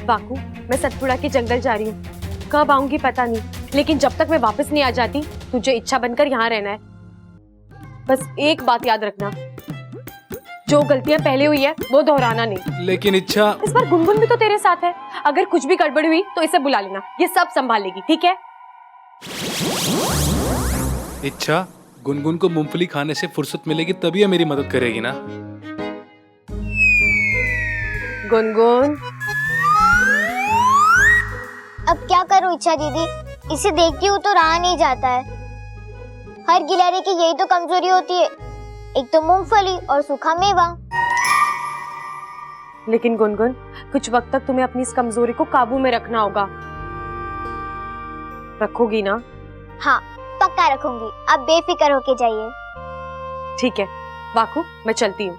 Baku, मैं सतपुड़ा के जंगल जा रही हूँ। कब आऊंगी पता नहीं, लेकिन जब तक मैं वापस नहीं आ जाती तुझे इच्छा बनकर यहाँ रहना है। बस एक बात याद रखना, जो गलतियां पहले हुई है वो दोहराना नहीं। लेकिन इच्छा, इस बार गुनगुन भी तो तेरे साथ है, अगर कुछ भी गड़बड़ हुई तो इसे बुला लेना, ये सब संभालेगी, ठीक है? इच्छा, गुनगुन को मूंगफली खाने से फुर्सत मिलेगी तभी ये मेरी मदद करेगी ना। गुनगुन, अब क्या करूं इच्छा दीदी, इसे देखती हूँ तो रहा नहीं जाता है। हर गिलहरी की यही तो कमजोरी होती है, एक तो मूंगफली और सूखा मेवा। लेकिन गुनगुन, कुछ वक्त तक तुम्हें अपनी इस कमजोरी को काबू में रखना होगा। रखोगी ना? हाँ पक्का रखूंगी, आप बेफिक्र होके जाइए। ठीक है बाकू, मैं चलती हूँ।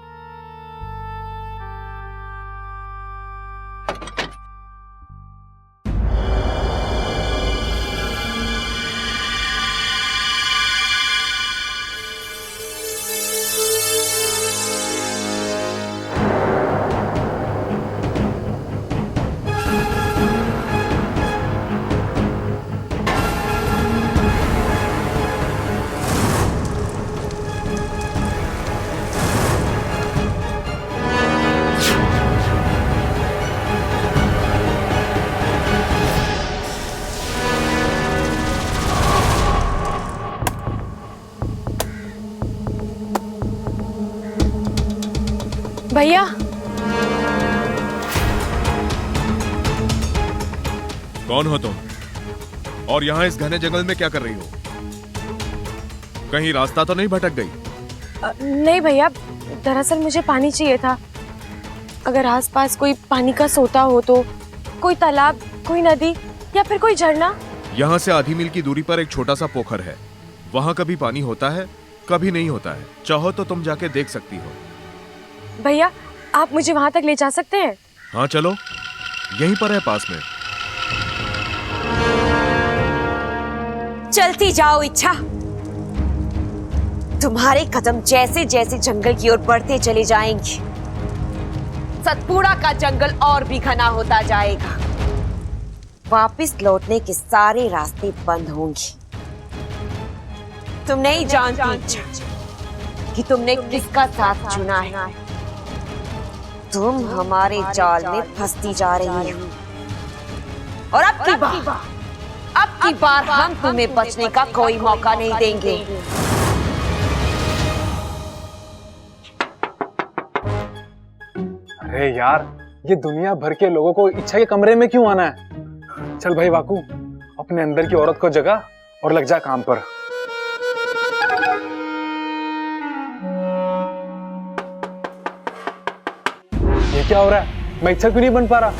भैया, कौन हो तुम और यहाँ इस घने जंगल में क्या कर रही हो? कहीं रास्ता तो नहीं भटक गई? नहीं भैया, दरअसल मुझे पानी चाहिए था। अगर आसपास कोई पानी का सोता हो तो, कोई तालाब, कोई नदी या फिर कोई झरना। यहाँ से आधी मील की दूरी पर एक छोटा सा पोखर है, वहाँ कभी पानी होता है कभी नहीं होता है, चाहो तो तुम जाके देख सकती हो। भैया, आप मुझे वहां तक ले जा सकते हैं? हाँ चलो, यहीं पर है पास में। चलती जाओ इच्छा, तुम्हारे कदम जैसे जैसे जंगल की ओर बढ़ते चले जाएंगे, सतपुड़ा का जंगल और भी घना होता जाएगा। वापस लौटने के सारे रास्ते बंद होंगे। तुम नहीं जानती इच्छा कि तुमने किसका साथ चुना है। तुम हमारे जाल में फंसती जा रही हो और अब की बार हम तुम्हें बचने का कोई मौका नहीं देंगे। अरे यार, ये दुनिया भर के लोगों को इच्छा के कमरे में क्यों आना है? चल भाई बाकू, अपने अंदर की औरत को जगा और लग जा काम पर। ये क्या हो रहा है? मैं इच्छा क्यों नहीं बन पा रहा?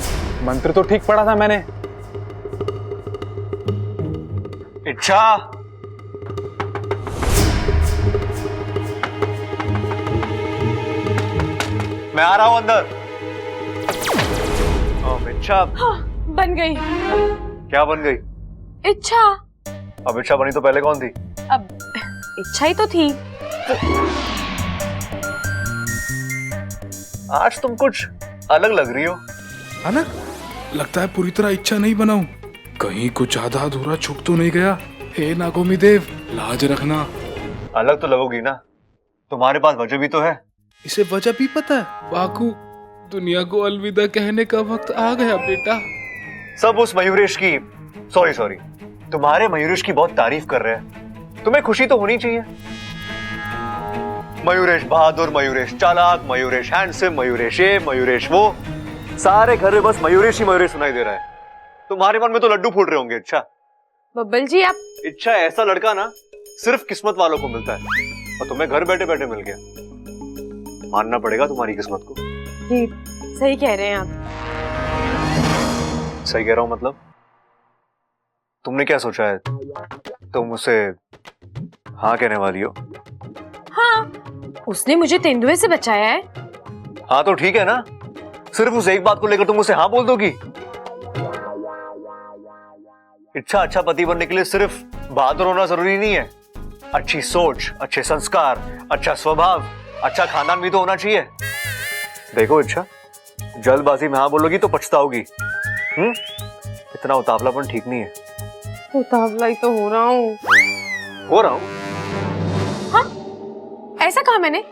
मंत्र तो ठीक पढ़ा था मैंने। इच्छा, मैं आ रहा हूं अंदर। इच्छा, हाँ, बन गई। क्या बन गई? इच्छा। अब इच्छा बनी तो पहले कौन थी? अब इच्छा ही तो थी। आज तुम कुछ अलग लग रही हो। अलग? लगता है पूरी तरह इच्छा नहीं बनाऊं, कहीं कुछ आधा अधूरा छूट तो नहीं गया। हे नागोमी देव, लाज रखना। अलग तो लगोगी ना, तुम्हारे पास वजह भी तो है। इसे वजह भी पता है? बाकू, दुनिया को अलविदा कहने का वक्त आ गया बेटा। सब उस मयूरेश की, सॉरी, तुम्हारे मयूरेश की बहुत तारीफ कर रहे हैं। तुम्हें खुशी तो होनी चाहिए। मयूरेश बहादुर, मयूरेश चालाक, मयूरेश हैंडसम, मयूरेश ये, मयूरेश वो, सारे घर में बस मयूरेश ही मयूरेश सुनाई दे रहा है। तुम्हारे मन में तो लड्डू फूट रहे होंगे। इच्छा, बब्बल जी, आप इच्छा ऐसा लड़का ना सिर्फ किस्मत वालों को मिलता है, और तुम्हें घर बैठे बैठे मिल गया। मानना पड़ेगा तुम्हारी किस्मत को। जी सही कह रहे हैं आप। सही कह रहा हूं मतलब? तुमने क्या सोचा है? तुम मुझसे हाँ कहने वाली हो? हाँ, उसने मुझे तेंदुए से बचाया है। हाँ तो ठीक है ना, सिर्फ उस एक बात को लेकर तुम मुझसे हाँ बोल दोगी? इच्छा, अच्छा पति बनने के लिए सिर्फ बहादुर होना जरूरी नहीं है। अच्छी सोच, अच्छे संस्कार, अच्छा स्वभाव, अच्छा खानदान भी तो होना चाहिए। देखो इच्छा, जल्दबाजी में हाँ बोलोगी तो पछताओगी। इतना उतावलापन ठीक नहीं है। उतावला ही तो हो रहा हूँ। हो रहा हूँ? हाँ, ऐसा कहा मैंने?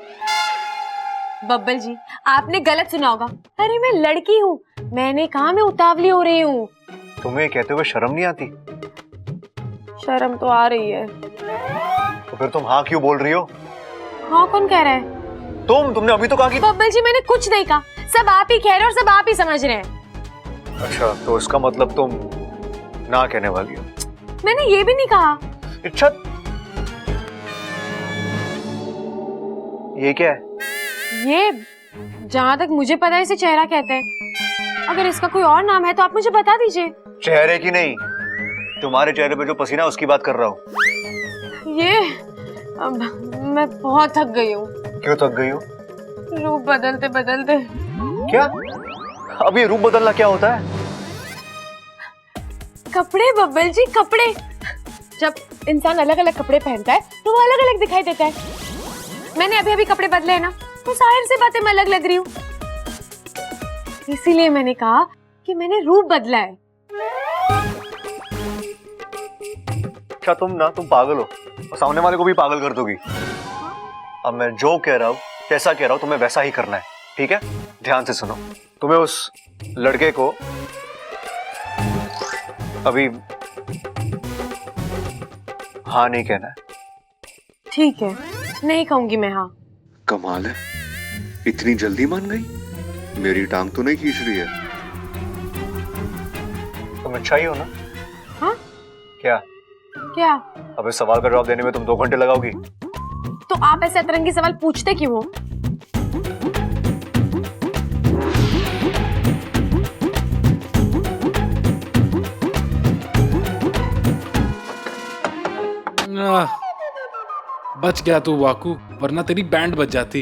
बब्बल जी, आपने गलत सुना होगा। अरे मैं लड़की हूँ, मैंने कहा मैं उतावली हो रही हूँ। तुम्हें ये कहते हुए शर्म नहीं आती? शर्म तो आ रही है। तो फिर तुम हाँ क्यों बोल रही हो? हाँ कौन कह रहा है? तुमने अभी तो कहा कि बब्बल जी मैंने कुछ नहीं कहा, सब आप ही कह रहे हो और सब आप ही समझ रहे हैं। अच्छा, तो इसका मतलब तुम ना कहने वाली हो? मैंने ये भी नहीं कहा। अच्छा, ये क्या है? ये जहाँ तक मुझे पता है इसे चेहरा कहते हैं। अगर इसका कोई और नाम है तो आप मुझे बता दीजिए। चेहरे की नहीं, तुम्हारे चेहरे पे जो पसीना उसकी बात कर रहा हूँ। ये अब मैं बहुत थक गई हूँ। क्यों थक गई हो? रूप बदलते बदलते। क्या? अब ये रूप बदलना क्या होता है? कपड़े बब्बल जी, कपड़े। जब इंसान अलग अलग कपड़े पहनता है तो वो अलग अलग दिखाई देता है। मैंने अभी अभी कपड़े बदले हैं ना, तो जाहिर सी बातें मैं अलग लग रही हूँ। इसीलिए मैंने कहा कि मैंने रूप बदला है। क्या तुम पागल हो और सामने वाले को भी पागल कर दोगी। अब मैं जो कह रहा हूँ, कैसा कह रहा हूँ, तुम्हें वैसा ही करना है, ठीक है? ध्यान से सुनो। तुम्हें उस लड़के को अभी हाँ नहीं कहना है। ठीक है, नहीं कहूंगी मैं हाँ। कमाल है, इतनी जल्दी मान गई। मेरी टांग तो नहीं खींच रही है। तुम अच्छा ही हो ना? हाँ? क्या? क्या? अब इस सवाल का जवाब देने में तुम 2 घंटे लगाओगी। तो आप ऐसे अतरंगी सवाल पूछते क्यों हो? बच गया तू वाकू, वरना तेरी बैंड बच जाती।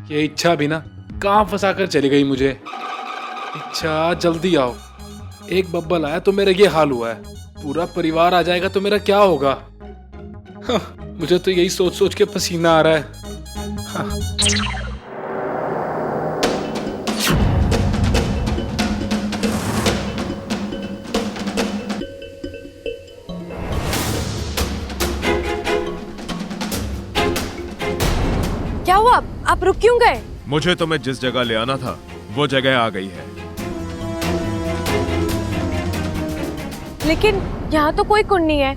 ये इच्छा भी ना कहाँ फंसा कर चली गई मुझे। इच्छा जल्दी आओ, एक बब्बल आया तो मेरा ये हाल हुआ है, पूरा परिवार आ जाएगा तो मेरा क्या होगा। हाँ, मुझे तो यही सोच सोच के पसीना आ रहा है। हाँ। क्या हुआ? आप रुक क्यों गए? मुझे तुम्हें जिस जगह ले आना था वो जगह आ गई है। लेकिन यहाँ तो कोई कुंड नहीं है।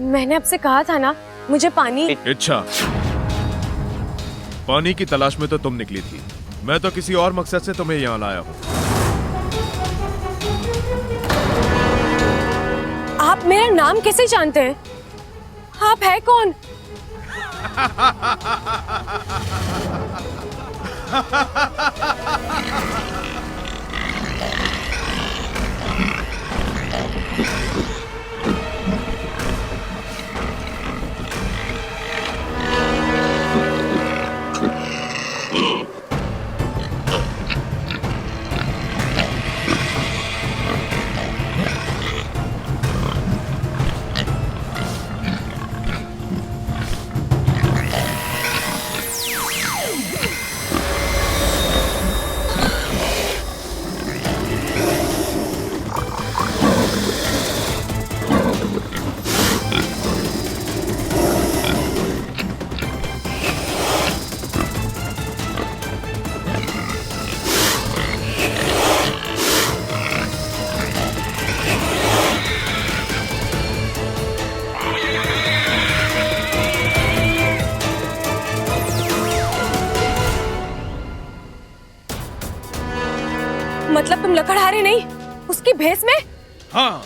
मैंने आपसे कहा था ना, मुझे पानी। इच्छा, पानी की तलाश में तो तुम निकली थी, मैं तो किसी और मकसद से तुम्हें यहाँ लाया हूँ। आप मेरा नाम कैसे जानते हैं? आप है कौन? मतलब तुम लकड़हारे नहीं, उसकी भेस में? हाँ,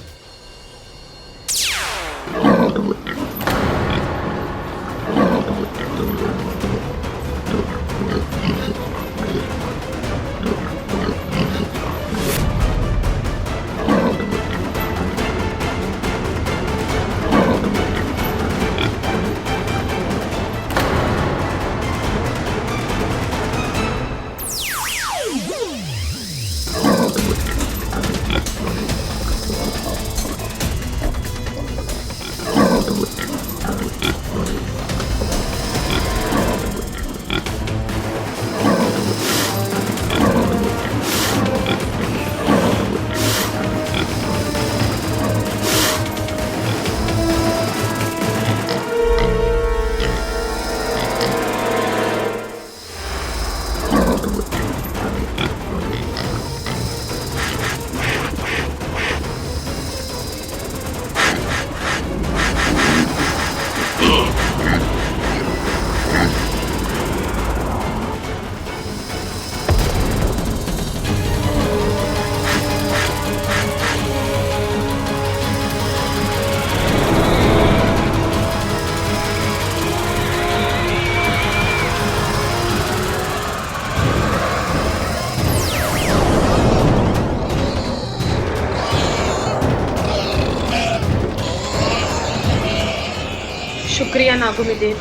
शुक्रिया नागुमिदेव,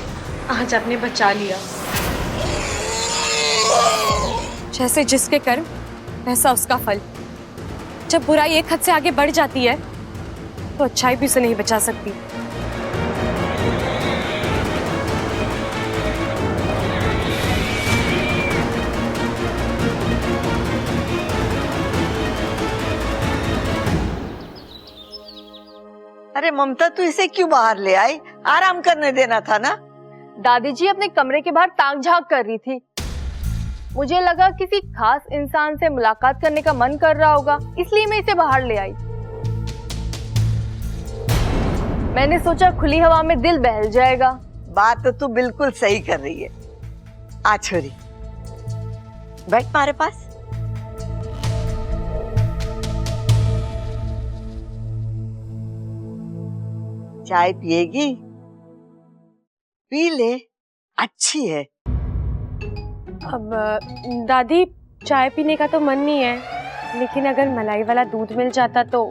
आज आपने बचा लिया। जैसे जिसके कर्म वैसा उसका फल। जब बुराई एक हद से आगे बढ़ जाती है तो अच्छाई भी उसे नहीं बचा सकती। अरे ममता, तू इसे क्यों बाहर ले आई? आराम करने देना था ना। दादी जी अपने कमरे के बाहर ताक झांक कर रही थी। मुझे लगा किसी खास इंसान से मुलाकात करने का मन कर रहा होगा, इसलिए मैं इसे बाहर ले आई। मैंने सोचा खुली हवा में दिल बहल जाएगा। बात तो तू बिल्कुल सही कर रही है। आ छोरी, बैठ हमारे पास। चाय पिएगी? पी ले, अच्छी है। अब दादी, चाय पीने का तो मन नहीं है, लेकिन अगर मलाई वाला दूध मिल जाता तो।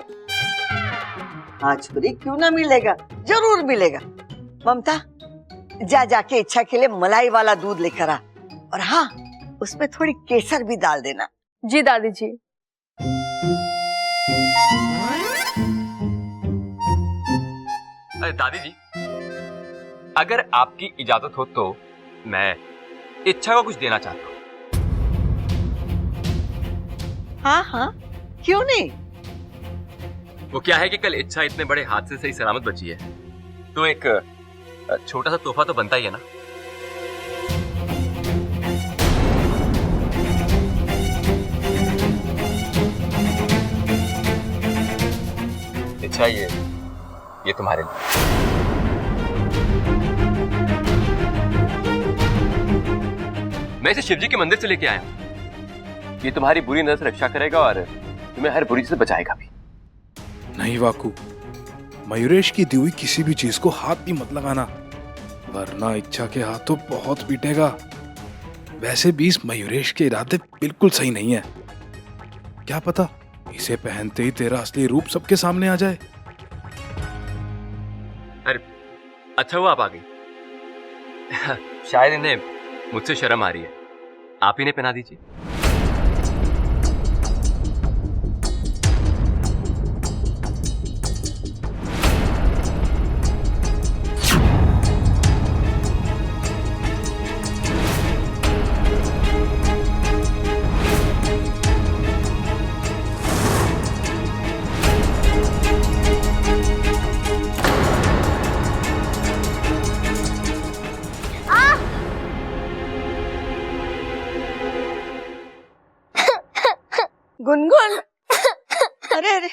हाँ छोरी, क्यों ना मिलेगा, जरूर मिलेगा। ममता, जा जाके इच्छा के लिए मलाई वाला दूध लेकर आ, और हाँ, उसमें थोड़ी केसर भी डाल देना। जी दादी जी। अरे दादी जी, अगर आपकी इजाजत हो तो मैं इच्छा को कुछ देना चाहता हूँ। हाँ हाँ, क्यों नहीं। वो क्या है कि कल इच्छा इतने बड़े हादसे से ही सलामत बची है, तो एक छोटा सा तोहफा तो बनता ही है ना। इच्छा, ये तुम्हारे लिए। मैं इसे शिवजी के मंदिर से लेके आया हूं। ये तुम्हारी बुरी नजर से रक्षा करेगा और तुम्हें हर बुरी से बचाएगा भी। नहीं वाकू, मयूरेश की दी हुई किसी भी चीज को हाथ भी मत लगाना, वरना इच्छा के हाथ तो बहुत पीटेगा। वैसे भी इस मयूरेश के इरादे बिल्कुल सही नहीं है। क्या पता इसे पहनते ही तेरा असली रूप सबके सामने आ जाए। अरे अच्छा हुआ आप आ गई। शायद इन्हें मुझसे शर्म आ रही है, आप ही ने पहना दीजिए। गुनगुन, अरे अरे,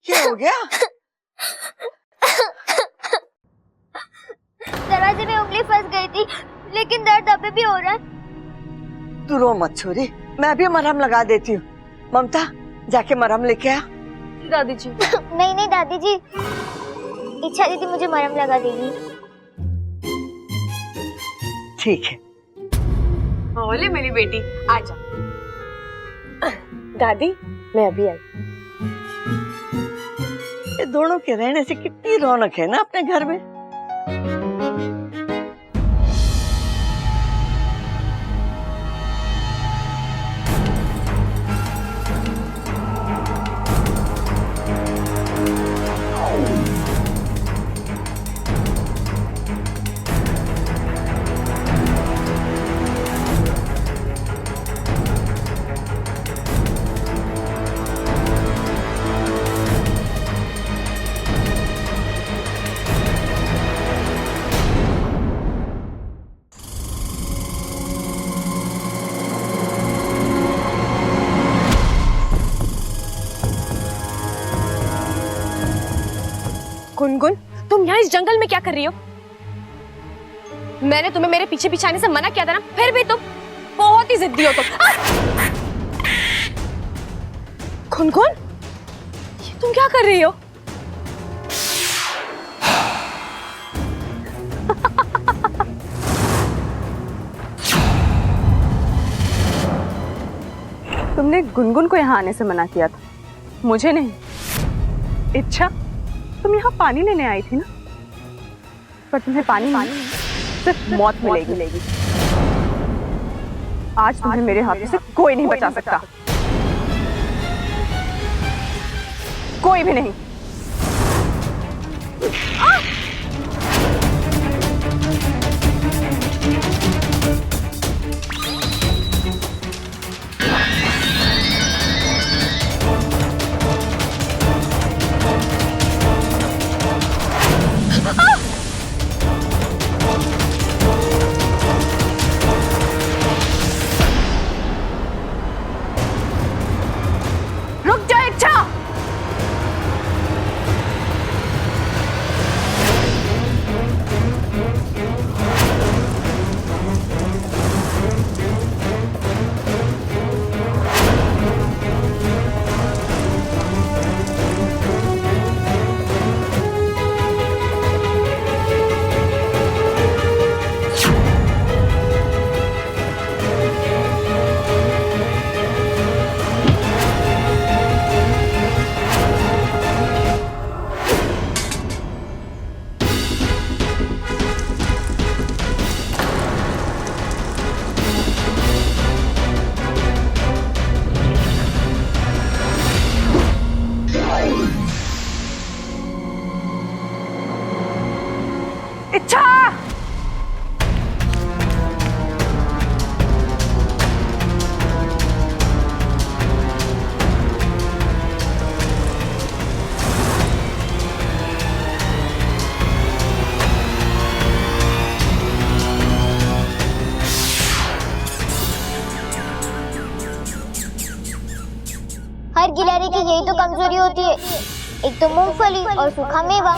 क्या हो गया? दरवाजे में उंगली फंस गई थी, लेकिन दर्द अभी भी हो रहा है। तू रो मत छोरी, मैं भी मरहम लगा देती हूँ। ममता, जाके मरहम लेके आ। दादी जी। नहीं नहीं दादी जी, इच्छा दीदी मुझे मरहम लगा देगी। ठीक है। बोले मेरी बेटी, आजा। दादी, मैं अभी आई। ये दोनों के रहने से कितनी रौनक है ना अपने घर में। गुनगुन, तुम यहाँ इस जंगल में क्या कर रही हो? मैंने तुम्हें मेरे पीछे पीछे आने से मना किया था ना, फिर भी तुम बहुत ही जिद्दी हो तुम। गुनगुन, ये तुम क्या कर रही हो? तुमने गुनगुन को यहाँ आने से मना किया था, मुझे नहीं। इच्छा, तुम यहाँ पानी लेने आई थी ना? पर तुम्हें पानी सिर्फ मौत मिलेगी। आज तुम्हें मेरे हाथों से कोई नहीं बचा सकता, कोई भी नहीं। रुक जा इच्छा। इच्छा, हर गिलहरी की यही तो कमजोरी होती है, एक तो मूंगफली और सूखा मेवा।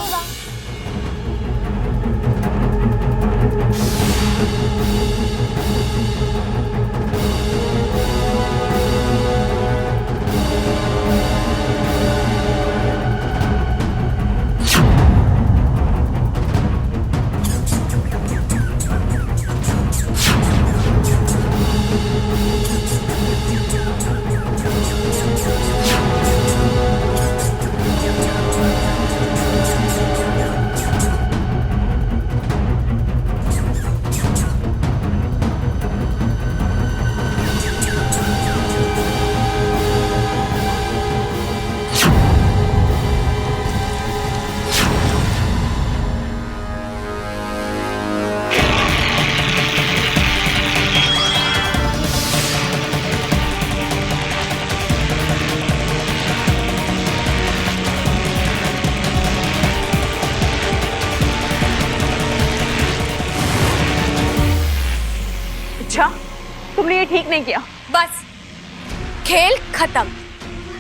इच्छा, तुमने ये ठीक नहीं किया। बस, खेल खत्म।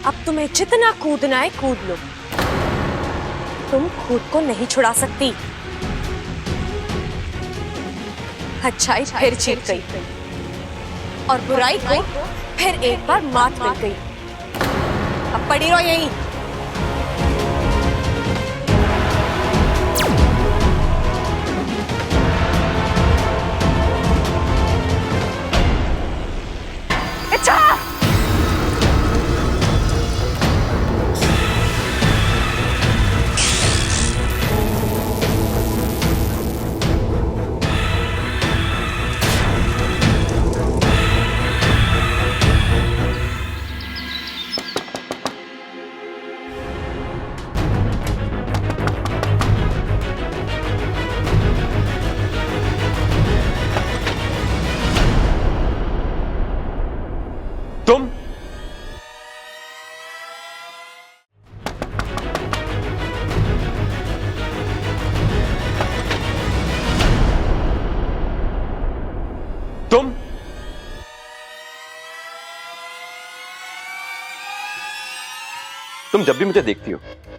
अब तुम्हें जितना कूदना है कूद लो, तुम खुद को नहीं छुड़ा सकती। अच्छाई फिर जीत गई और बुराई को फिर एक बार मात मिल गई। अब पड़ी रहो यहीं। तुम जब भी मुझे देखती हो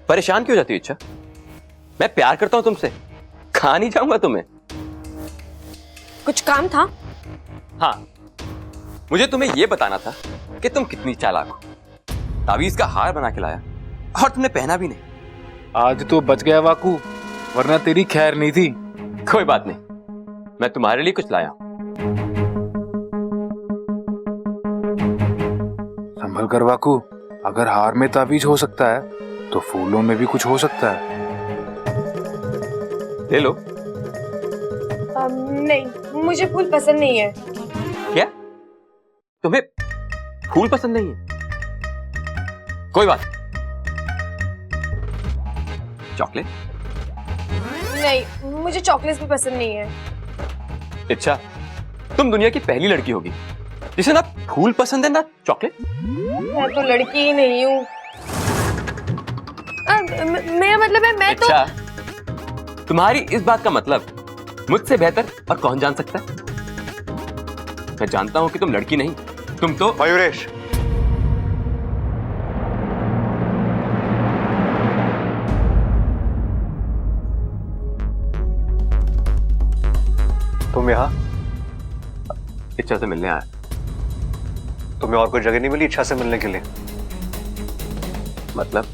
परेशान क्यों हो जाती हो इच्छा? मैं प्यार करता हूं तुमसे, खा नहीं जाऊंगा तुम्हें। कुछ काम था? हाँ, मुझे तुम्हें यह बताना था कि तुम कितनी चालाक हो। तावीज का हार बना के लाया और तुमने पहना भी नहीं। आज तो बच गया वाकू, वरना तेरी खैर नहीं थी। कोई बात नहीं, मैं तुम्हारे लिए कुछ लाया हूं। संभल कर वाकू, अगर हार में तावीज हो सकता है तो फूलों में भी कुछ हो सकता है। ले लो, नहीं, मुझे फूल पसंद नहीं है। क्या तुम्हें फूल पसंद नहीं है? कोई बात। चॉकलेट? नहीं, मुझे चॉकलेट भी पसंद नहीं है। अच्छा, तुम दुनिया की पहली लड़की होगी जिसे ना फूल पसंद है ना चॉकलेट। मैं तो लड़की ही नहीं हूँ। मेरा मतलब है मैं अच्छा, तुम्हारी इस बात का मतलब मुझसे बेहतर और कौन जान सकता है? मैं जानता हूं कि तुम लड़की नहीं, तुम तो मयूरेश, तुम यहाँ इच्छा से मिलने आया। तुम्हें और कोई जगह नहीं मिली इच्छा से मिलने के लिए? मतलब?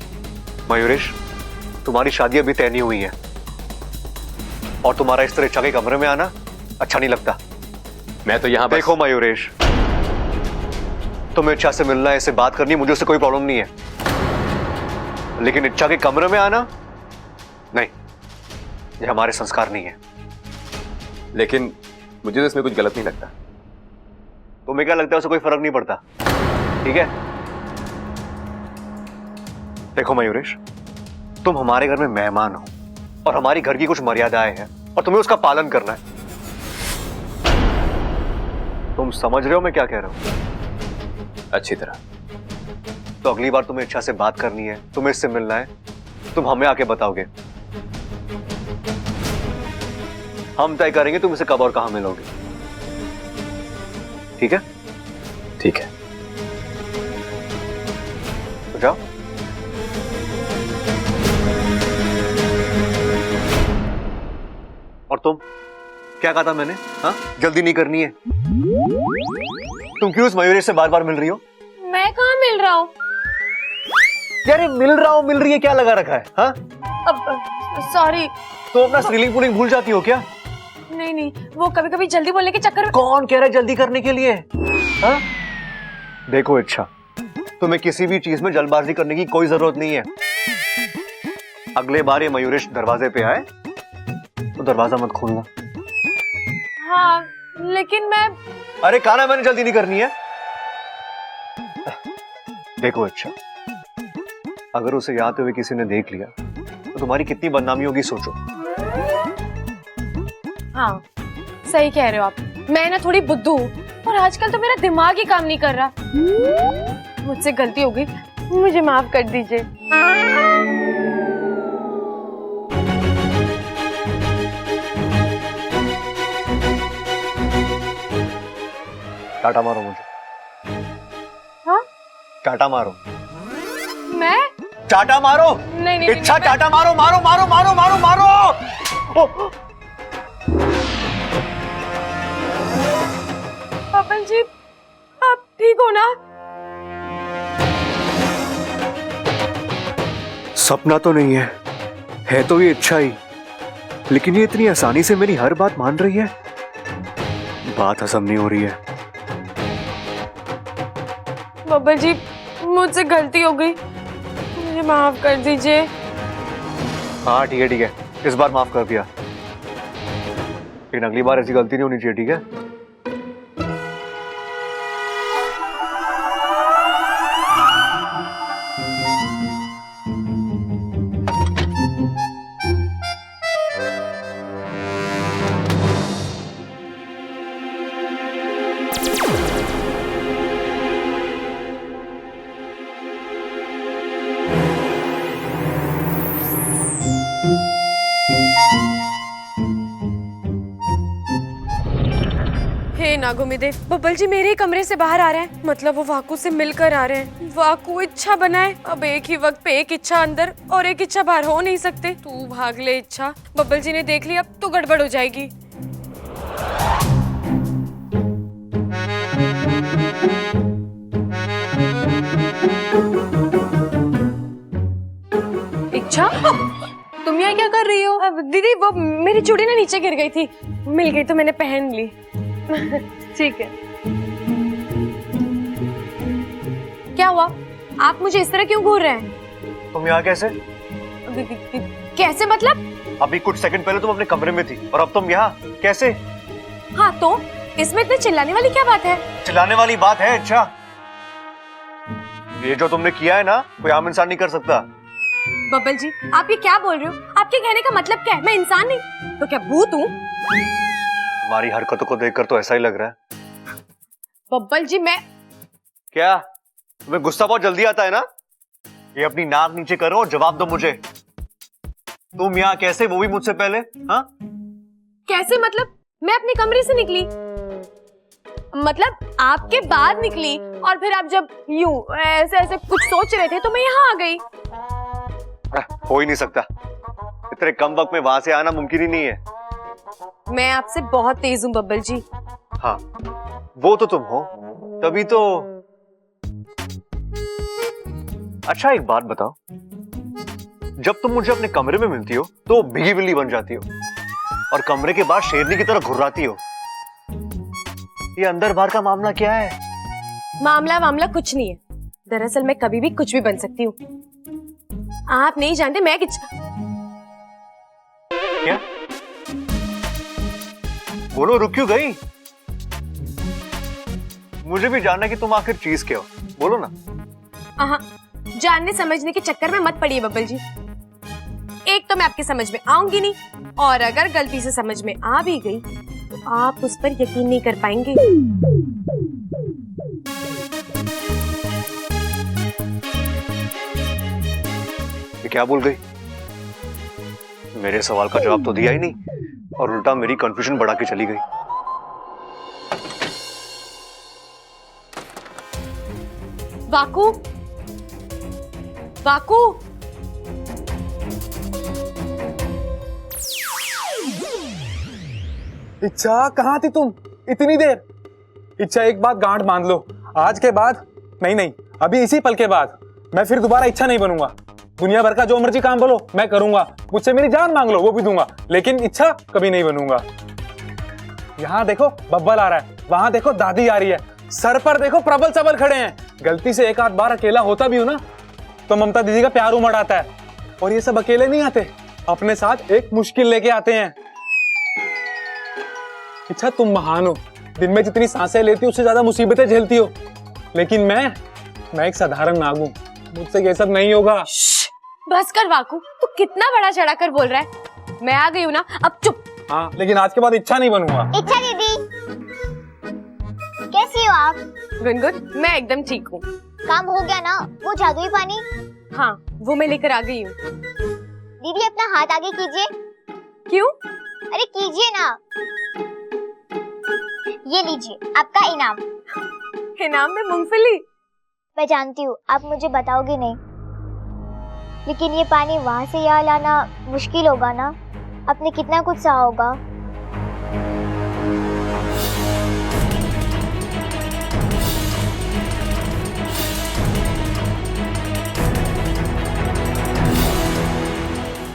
मयूरेश, तुम्हारी शादी अभी तय नहीं हुई है और तुम्हारा इस तरह इच्छा के कमरे में आना अच्छा नहीं लगता। मैं तो यहाँ देखो मयूरेश, तुम्हें इच्छा से मिलना है, इससे बात करनी, मुझे उससे कोई प्रॉब्लम नहीं है, लेकिन इच्छा के कमरे में आना नहीं, ये हमारे संस्कार नहीं है। लेकिन मुझे तो इसमें कुछ गलत नहीं लगता। तुम्हें क्या लगता है? उससे कोई फर्क नहीं पड़ता, ठीक है? देखो मयूरेश, तुम हमारे घर में मेहमान हो और हमारी घर की कुछ मर्यादाएं हैं और तुम्हें उसका पालन करना है। तुम समझ रहे हो मैं क्या कह रहा हूं? अच्छी तरह। तो अगली बार तुम्हें इच्छा से बात करनी है, तुम्हें इससे मिलना है, तुम हमें आके बताओगे, हम तय करेंगे तुम इसे कब और कहां मिलोगे, ठीक है? ठीक है, तो जाओ। और तुम क्या कहा था मैंने? हाँ, जल्दी नहीं करनी है। तुम क्यों उस मयूरेश से बार बार मिल रही हो? मैं कहाँ मिल रहा हूँ? यार मिल रहा हूँ मिल रही है क्या लगा रखा है? हाँ, अब सॉरी। तो अपना स्त्रीलिंग पुलिंग भूल जाती हो क्या? नहीं नहीं, वो कभी कभी जल्दी बोलने के चक्कर में। कौन कह रहा है जल्दी करने के लिए? हाँ? देखो इच्छा, तुम्हें किसी भी चीज में जल्दबाजी करने की कोई जरूरत नहीं है। अगले बार ये मयूरेश दरवाजे पे आए तो दरवाजा मत खोलना। हाँ, लेकिन मैं। अरे कहा ना मैंने जल्दी नहीं करनी है। देखो अच्छा, अगर उसे आते हुए किसी ने देख लिया तो तुम्हारी कितनी बदनामी होगी सोचो। हाँ, सही कह रहे हो आप। मैं ना थोड़ी बुद्धू हूँ और आजकल तो मेरा दिमाग ही काम नहीं कर रहा। मुझसे गलती हो गई, मुझे माफ कर दीजिए। टाटा मारो मुझे। हाँ? टाटा मारो। मैं? टाटा मारो। नहीं नहीं, इच्छा टाटा मारो मारो मारो मारो मारो मारो। पवन जी, आप ठीक हो ना? सपना तो नहीं है तो ये इच्छा ही, लेकिन ये इतनी आसानी से मेरी हर बात मान रही है। बात हजम नहीं हो रही है। बाबा जी, मुझसे गलती हो गई, मुझे माफ कर दीजिए। हाँ ठीक है, इस बार माफ कर दिया, लेकिन अगली बार ऐसी गलती नहीं होनी चाहिए, ठीक है? हे नागोमिदे, बब्बल जी मेरे ही कमरे से बाहर आ रहे हैं, मतलब वो वाकू से मिलकर आ रहे हैं। वाकू इच्छा बनाए, अब एक ही वक्त पे एक इच्छा अंदर और एक इच्छा बाहर हो नहीं सकते। तू भाग ले इच्छा, बब्बल जी ने देख लिया अब तो गड़बड़ हो जाएगी। इच्छा, तुम यहाँ क्या कर रही हो? अब दीदी वो मेरी चूड़ी ना नीचे गिर गई थी, मिल गई तो मैंने पहन ली। ठीक है। क्या हुआ? आप मुझे इस तरह क्यों घूर रहे हैं? तुम यहाँ कैसे? कैसे मतलब? अभी कुछ सेकंड पहले तुम अपने कमरे में थी और अब तुम यहाँ कैसे? हाँ तो इसमें इतने चिल्लाने वाली क्या बात है? चिल्लाने वाली बात है इच्छा। ये जो तुमने किया है ना, कोई आम इंसान नहीं कर सकता। बब्बल जी, आप ये क्या बोल रहे हो? आपके कहने का मतलब क्या है? मैं इंसान नहीं तो क्या भूत हूँ? तुम्हारी हरकतों को देखकर तो ऐसा ही लग रहा है। बब्बल जी, मैं क्या तुम्हें गुस्सा बहुत जल्दी आता है ना? ये अपनी नाक नीचे करो और जवाब दो मुझे। तुम यहाँ कैसे, वो भी मुझसे पहले? हाँ कैसे मतलब? मैं अपने कमरे से निकली, मतलब आपके बाद निकली, और फिर आप जब यूं ऐसे ऐसे कुछ सोच रहे थे तो मैं यहाँ आ गई। हो ही नहीं सकता, इतने कम वक्त में वहां से आना मुमकिन ही नहीं है। मैं आपसे बहुत तेज हूँ बब्बल जी। हाँ वो तो तुम हो, तभी तो। अच्छा एक बात बताओ, जब तुम मुझे अपने कमरे में मिलती हो तो भीगी बिल्ली बन जाती हो, और कमरे के बाहर शेरनी की तरह घुर्राती हो। ये अंदर बाहर का मामला क्या है? मामला कुछ नहीं है। दरअसल मैं कभी भी कुछ भी बन सकती हूँ। आप नहीं जानते मैं क्या? बोलो, रुक क्यों गई? मुझे भी जानना कि तुम आखिर चीज क्या हो, बोलो ना। जानने समझने के चक्कर में मत पड़िए बब्बल जी। एक तो मैं आपके समझ में आऊंगी नहीं, और अगर गलती से समझ में आ भी गई तो आप उस पर यकीन नहीं कर पाएंगे। ये क्या बोल गई? मेरे सवाल का जवाब तो दिया ही नहीं, और उल्टा मेरी कंफ्यूजन बढ़ा के चली गई। वाकू, वाकू, इच्छा कहाँ थी तुम इतनी देर? इच्छा एक बात गांठ बांध लो, आज के बाद नहीं, अभी इसी पल के बाद मैं फिर दोबारा इच्छा नहीं बनूंगा। दुनिया भर का जो मर्जी काम बोलो मैं करूंगा, मुझसे मेरी जान मांग लो वो भी दूंगा, लेकिन इच्छा कभी नहीं बनूंगा। यहाँ देखो बब्बल आ रहा है, वहां देखो दादी आ रही है, सर पर देखो प्रबल सबल खड़े हैं। गलती से एक आध बार अकेला होता भी हूं ना तो ममता दीदी का प्यार उमड़ आता है। और ये सब अकेले नहीं आते, अपने साथ एक मुश्किल लेके आते हैं। इच्छा तुम महान हो, दिन में जितनी सांसें लेती हो उससे ज्यादा मुसीबतें झेलती हो, लेकिन मैं एक साधारण नाग हूं, मुझसे ये सब नहीं होगा। बस कर वाकू, तू कितना बड़ा चढ़ा कर बोल रहा है। मैं आ गई हूँ ना, अब चुप। हाँ लेकिन आज के बाद इच्छा नहीं बनूंगा। इच्छा दीदी, कैसी हो आप? गुनगुन, मैं एकदम ठीक हूँ। काम हो गया ना वो जादुई पानी? हाँ वो मैं लेकर आ गई हूँ। दीदी अपना हाथ आगे कीजिए। क्यों? अरे कीजिए ना। ये लीजिए आपका इनाम। इनाम में मूंगफली? मैं जानती हूँ आप मुझे बताओगे नहीं, लेकिन ये पानी वहां से यहाँ लाना मुश्किल होगा ना। आपने कितना कुछ सहा होगा।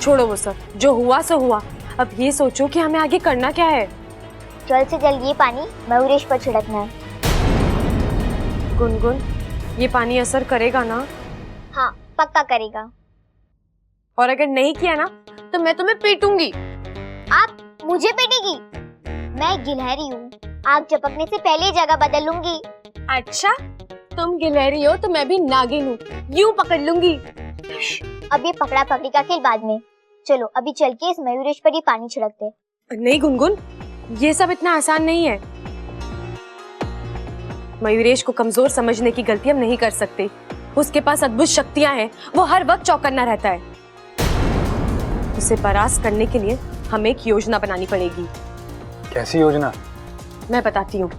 छोड़ो वो सब, जो हुआ सो हुआ। अब ये सोचो कि हमें आगे करना क्या है। जल्द से जल्द ये पानी मयूरेश पर छिड़कना है। गुनगुन, ये पानी असर करेगा ना? हाँ पक्का करेगा। और अगर नहीं किया ना तो मैं तुम्हें पीटूंगी। आप मुझे पीटेगी? मैं गिलहरी हूँ, आग झपकने से पहले जगह बदल लूंगी। अच्छा, तुम गिलहरी हो तो मैं भी नागिन हूँ, यूं पकड़ लूंगी। अब ये पकड़ा पकड़ी का खेल बाद में, चलो अभी चल के इस मयूरेश पर ही पानी छिड़कते। नहीं गुनगुन, ये सब इतना आसान नहीं है। मयूरेश को कमजोर समझने की गलती हम नहीं कर सकते। उसके पास अद्भुत शक्तियां हैं, वो हर वक्त चौकन्ना रहता है। उसे परास्त करने के लिए हमें एक योजना बनानी पड़ेगी। कैसी योजना? मैं बताती हूँ।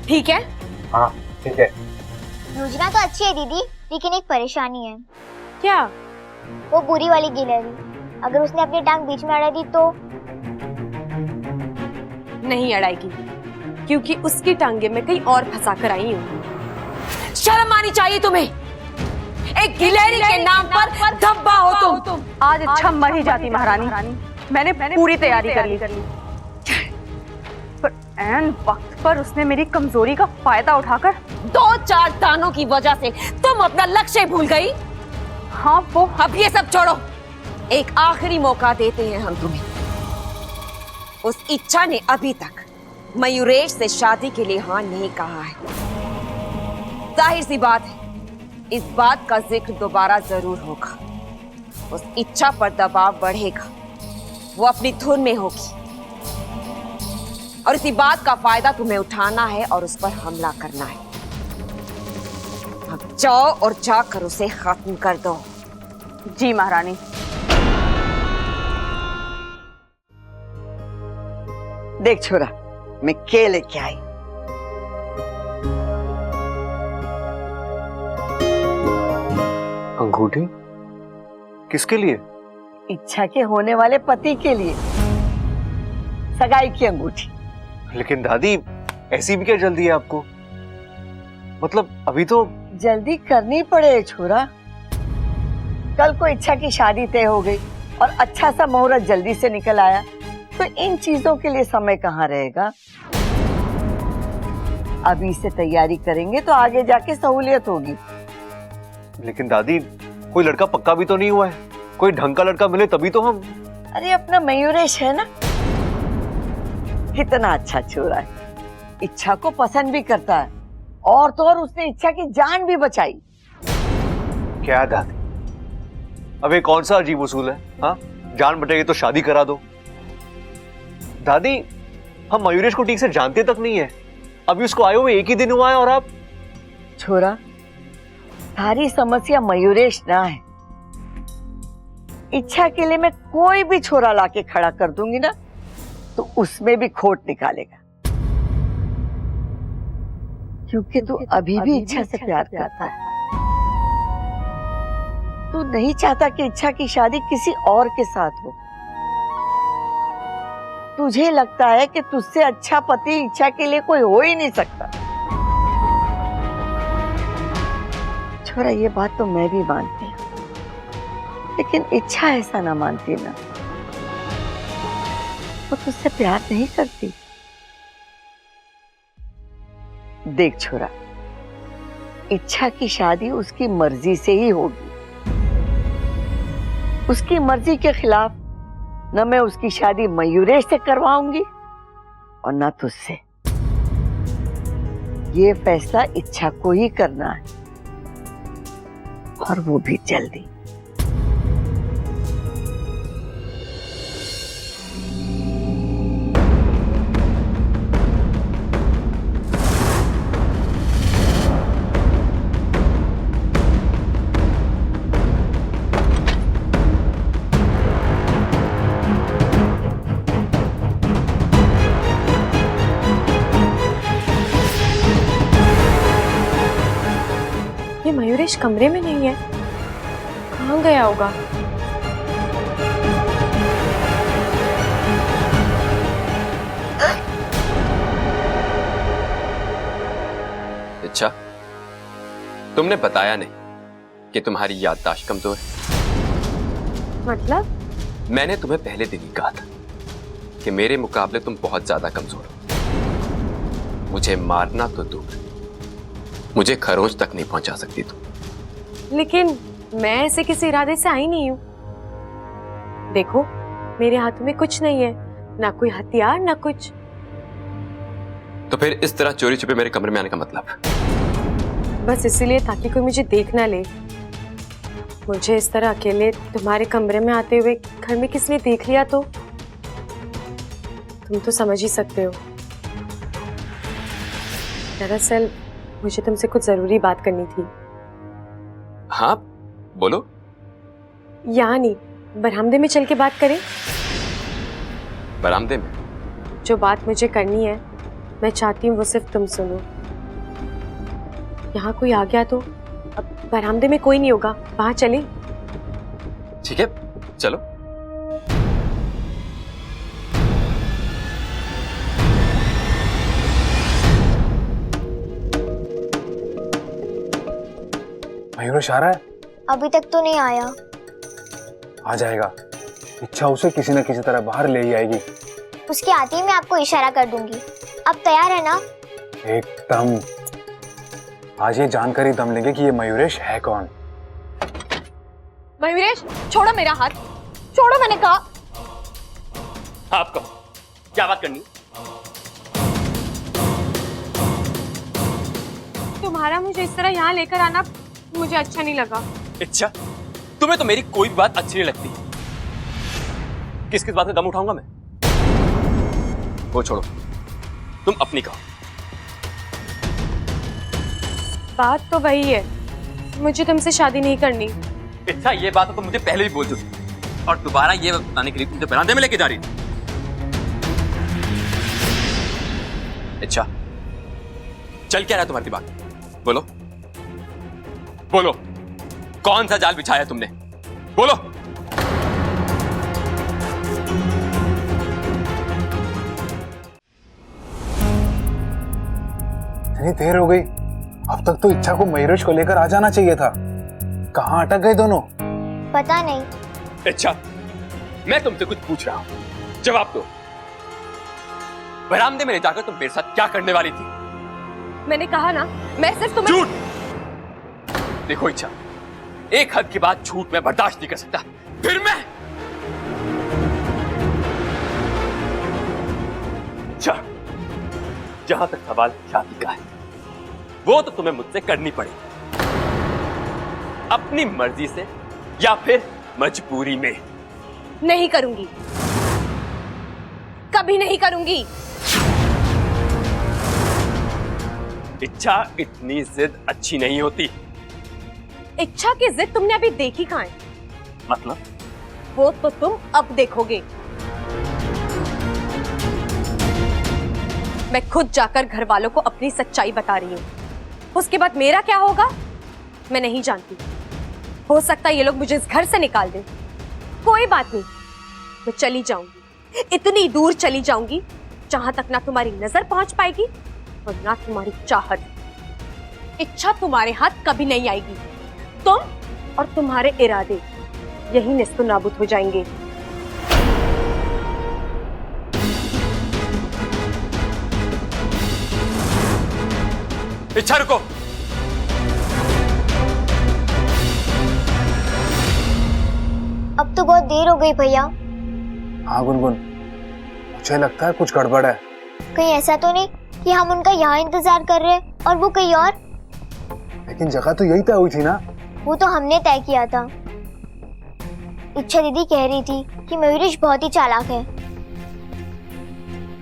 ठीक है? हाँ ठीक है। योजना तो अच्छी है दीदी, लेकिन एक परेशानी है। क्या? वो बुरी वाली गिलहरी, अगर उसने अपनी टांग बीच में अड़ा दी तो? नहीं अड़ाएगी, क्योंकि उसकी टांगे मैं कहीं और फंसा कर आई हूँ। शर्म आनी चाहिए तुम्हें, एक गिलहरी के नाम पर धब्बा हो तुम। आज इच्छा मर ही जाती महारानी, मैंने पूरी तैयारी कर ली। ऐन वक्त पर उसने मेरी कमजोरी का फायदा उठाकर 2-4 दानों की वजह से तुम अपना लक्ष्य भूल गई। हाँ वो अब ये सब छोड़ो, एक आखिरी मौका देते हैं हम तुम्हें। उस इच्छा ने अभी तक मयूरेश से शादी के लिए हाँ नहीं कहा है। जाहिर सी बात है, इस बात का जिक्र दोबारा जरूर होगा। उस इच्छा पर दबाव बढ़ेगा, वो अपनी धुन में होगी और इसी बात का फायदा तुम्हें उठाना है और उस पर हमला करना है। अब जाओ और जाकर उसे खत्म कर दो। जी महारानी। देख छोरा, मैं के लेके आई। अंगूठी किसके लिए? इच्छा के होने वाले पति के लिए, सगाई की अंगूठी। लेकिन दादी, ऐसी भी क्या जल्दी है आपको? मतलब अभी तो जल्दी करनी पड़े छोरा। कल को इच्छा की शादी तय हो गई और अच्छा सा मुहूर्त जल्दी से निकल आया, तो इन चीजों के लिए समय कहाँ रहेगा। अभी से तैयारी करेंगे तो आगे जाके सहूलियत होगी। लेकिन दादी, कोई लड़का पक्का भी तो नहीं हुआ है। कोई ढंग का लड़का मिले तभी तो हम। अरे अपना मयूरेश है ना, कितना अच्छा छोरा है, इच्छा को पसंद भी करता है और तो और उसने इच्छा की जान भी बचाई। क्या दादी, अब ये कौन सा अजीब उसूल है? हाँ, जान बटेगी तो शादी करा दो। दादी, हम मयूरेश को ठीक से जानते तक नहीं है। अभी उसको आए हुए 1 ही दिन हुआ है और आप। छोरा, सारी समस्या मयूरेश ना है। इच्छा के लिए मैं कोई भी छोरा लाके खड़ा कर दूंगी ना, तो उसमें भी खोट निकालेगा। क्योंकि तू अभी भी इच्छा से प्यार करता है। तू नहीं चाहता कि इच्छा की शादी किसी और के साथ हो। तुझे लगता है कि तुझसे अच्छा पति इच्छा के लिए कोई हो ही नहीं सकता। छोरा, ये बात तो मैं भी मानती हूँ, लेकिन इच्छा ऐसा ना मानती ना। वो तुझसे प्यार नहीं करती। देख छोरा, इच्छा की शादी उसकी मर्जी से ही होगी। उसकी मर्जी के खिलाफ न मैं उसकी शादी मयूरेश से करवाऊंगी और न तुझसे। ये फैसला इच्छा को ही करना है, और वो भी जल्दी। ये मयूरेश कमरे में नहीं है, कहाँ गया होगा? अच्छा, तुमने बताया नहीं कि तुम्हारी याददाश्त कमजोर है। मतलब? मैंने तुम्हें पहले दिन ही कहा था कि मेरे मुकाबले तुम बहुत ज्यादा कमजोर हो। मुझे मारना तो दूर, मुझे खरोंच तक नहीं पहुंचा सकती तुम। लेकिन मैं ऐसे किसी इरादे से आई नहीं हूँ। देखो, मेरे हाथों में कुछ नहीं है, ना कोई हथियार ना कुछ। तो फिर इस तरह चोरी छुपे मेरे कमरे में आने का मतलब? बस इसीलिए ताकि कोई मुझे देख ना ले। मुझे इस तरह अकेले तुम्हारे कमरे में आते हुए घर में किसने देख लिया तो तुम तो समझ ही सकते हो। दरअसल मुझे तुमसे कुछ जरूरी बात करनी थी। हाँ बोलो। यहाँ नहीं, बरामदे में चल के बात करें। बरामदे में? जो बात मुझे करनी है, मैं चाहती हूँ वो सिर्फ तुम सुनो। यहाँ कोई आ गया तो अब बरामदे में कोई नहीं होगा, वहां चलें? ठीक है, चलो। मयूरेश आ रहा है? अभी तक तो नहीं आया। आ जाएगा। इच्छा उसे किसी न किसी तरह बाहर ले ही आएगी। उसके आते ही मैं आपको इशारा कर दूंगी। अब तैयार है ना? एकदम। आज ये जानकर ही दम लेंगे कि ये मयूरेश है कौन। मयूरेश, छोड़ो मेरा हाथ, छोड़ो, मैंने कहा। आप कहो, क्या बात करनी? तुम्हारा मुझे इस तरह यहाँ लेकर आना मुझे अच्छा नहीं लगा। अच्छा, तुम्हें तो मेरी कोई भी बात अच्छी नहीं लगती। किस किस बात में दम उठाऊंगा मैं? वो छोड़ो, तुम अपनी कहो। बात तो वही है, मुझे तुमसे शादी नहीं करनी। अच्छा, ये बात तो मुझे पहले ही बोल चुकी और दोबारा ये बताने के लिए तुमसे बरामदे में लेके जा रही थी। अच्छा, चल क्या रहा है तुम्हारे दिमाग? बोलो बोलो, कौन सा जाल बिछाया तुमने? बोलो। इतनी देर हो गई, अब तक तो इच्छा को मयूरेश को लेकर आ जाना चाहिए था। कहाँ अटक गए दोनों? पता नहीं। अच्छा, मैं तुमसे कुछ पूछ रहा हूं, जवाब दो। बरामदे में ले जाकर तुम मेरे साथ क्या करने वाली थी? मैंने कहा ना, मैं सिर्फ तुम्हें। झूठ! देखो इच्छा, एक हद के बाद झूठ मैं बर्दाश्त नहीं कर सकता। फिर मैं अच्छा, जहां तक सवाल शादी का है, वो तो तुम्हें मुझसे करनी पड़ेगी, अपनी मर्जी से या फिर मजबूरी में। नहीं करूंगी, कभी नहीं करूंगी। इच्छा, इतनी जिद अच्छी नहीं होती। इच्छा की जिद तुमने अभी देखी कहां है? मतलब? वो तो तुम अब देखोगे। मैं खुद जाकर घर वालों को अपनी सच्चाई बता रही हूँ। उसके बाद मेरा क्या होगा मैं नहीं जानती। हो सकता है ये लोग मुझे इस घर से निकाल दें। कोई बात नहीं, मैं चली जाऊंगी, इतनी दूर चली जाऊंगी जहां तक ना तुम्हारी नजर पहुंच पाएगी और ना तुम्हारी चाहत। इच्छा तुम्हारे हाथ कभी नहीं आएगी। तुम और तुम्हारे इरादे यही निस्तो नाबूद हो जाएंगे। इच्छा, रुको। अब तो बहुत देर हो गई भैया। हाँ गुनगुन, मुझे लगता है कुछ गड़बड़ है। कहीं ऐसा तो नहीं कि हम उनका यहाँ इंतजार कर रहे हैं और वो कहीं और? लेकिन जगह तो यही तय हुई थी ना। वो तो हमने तय किया था। इच्छा दीदी कह रही थी कि मयूरेश बहुत ही चालाक है।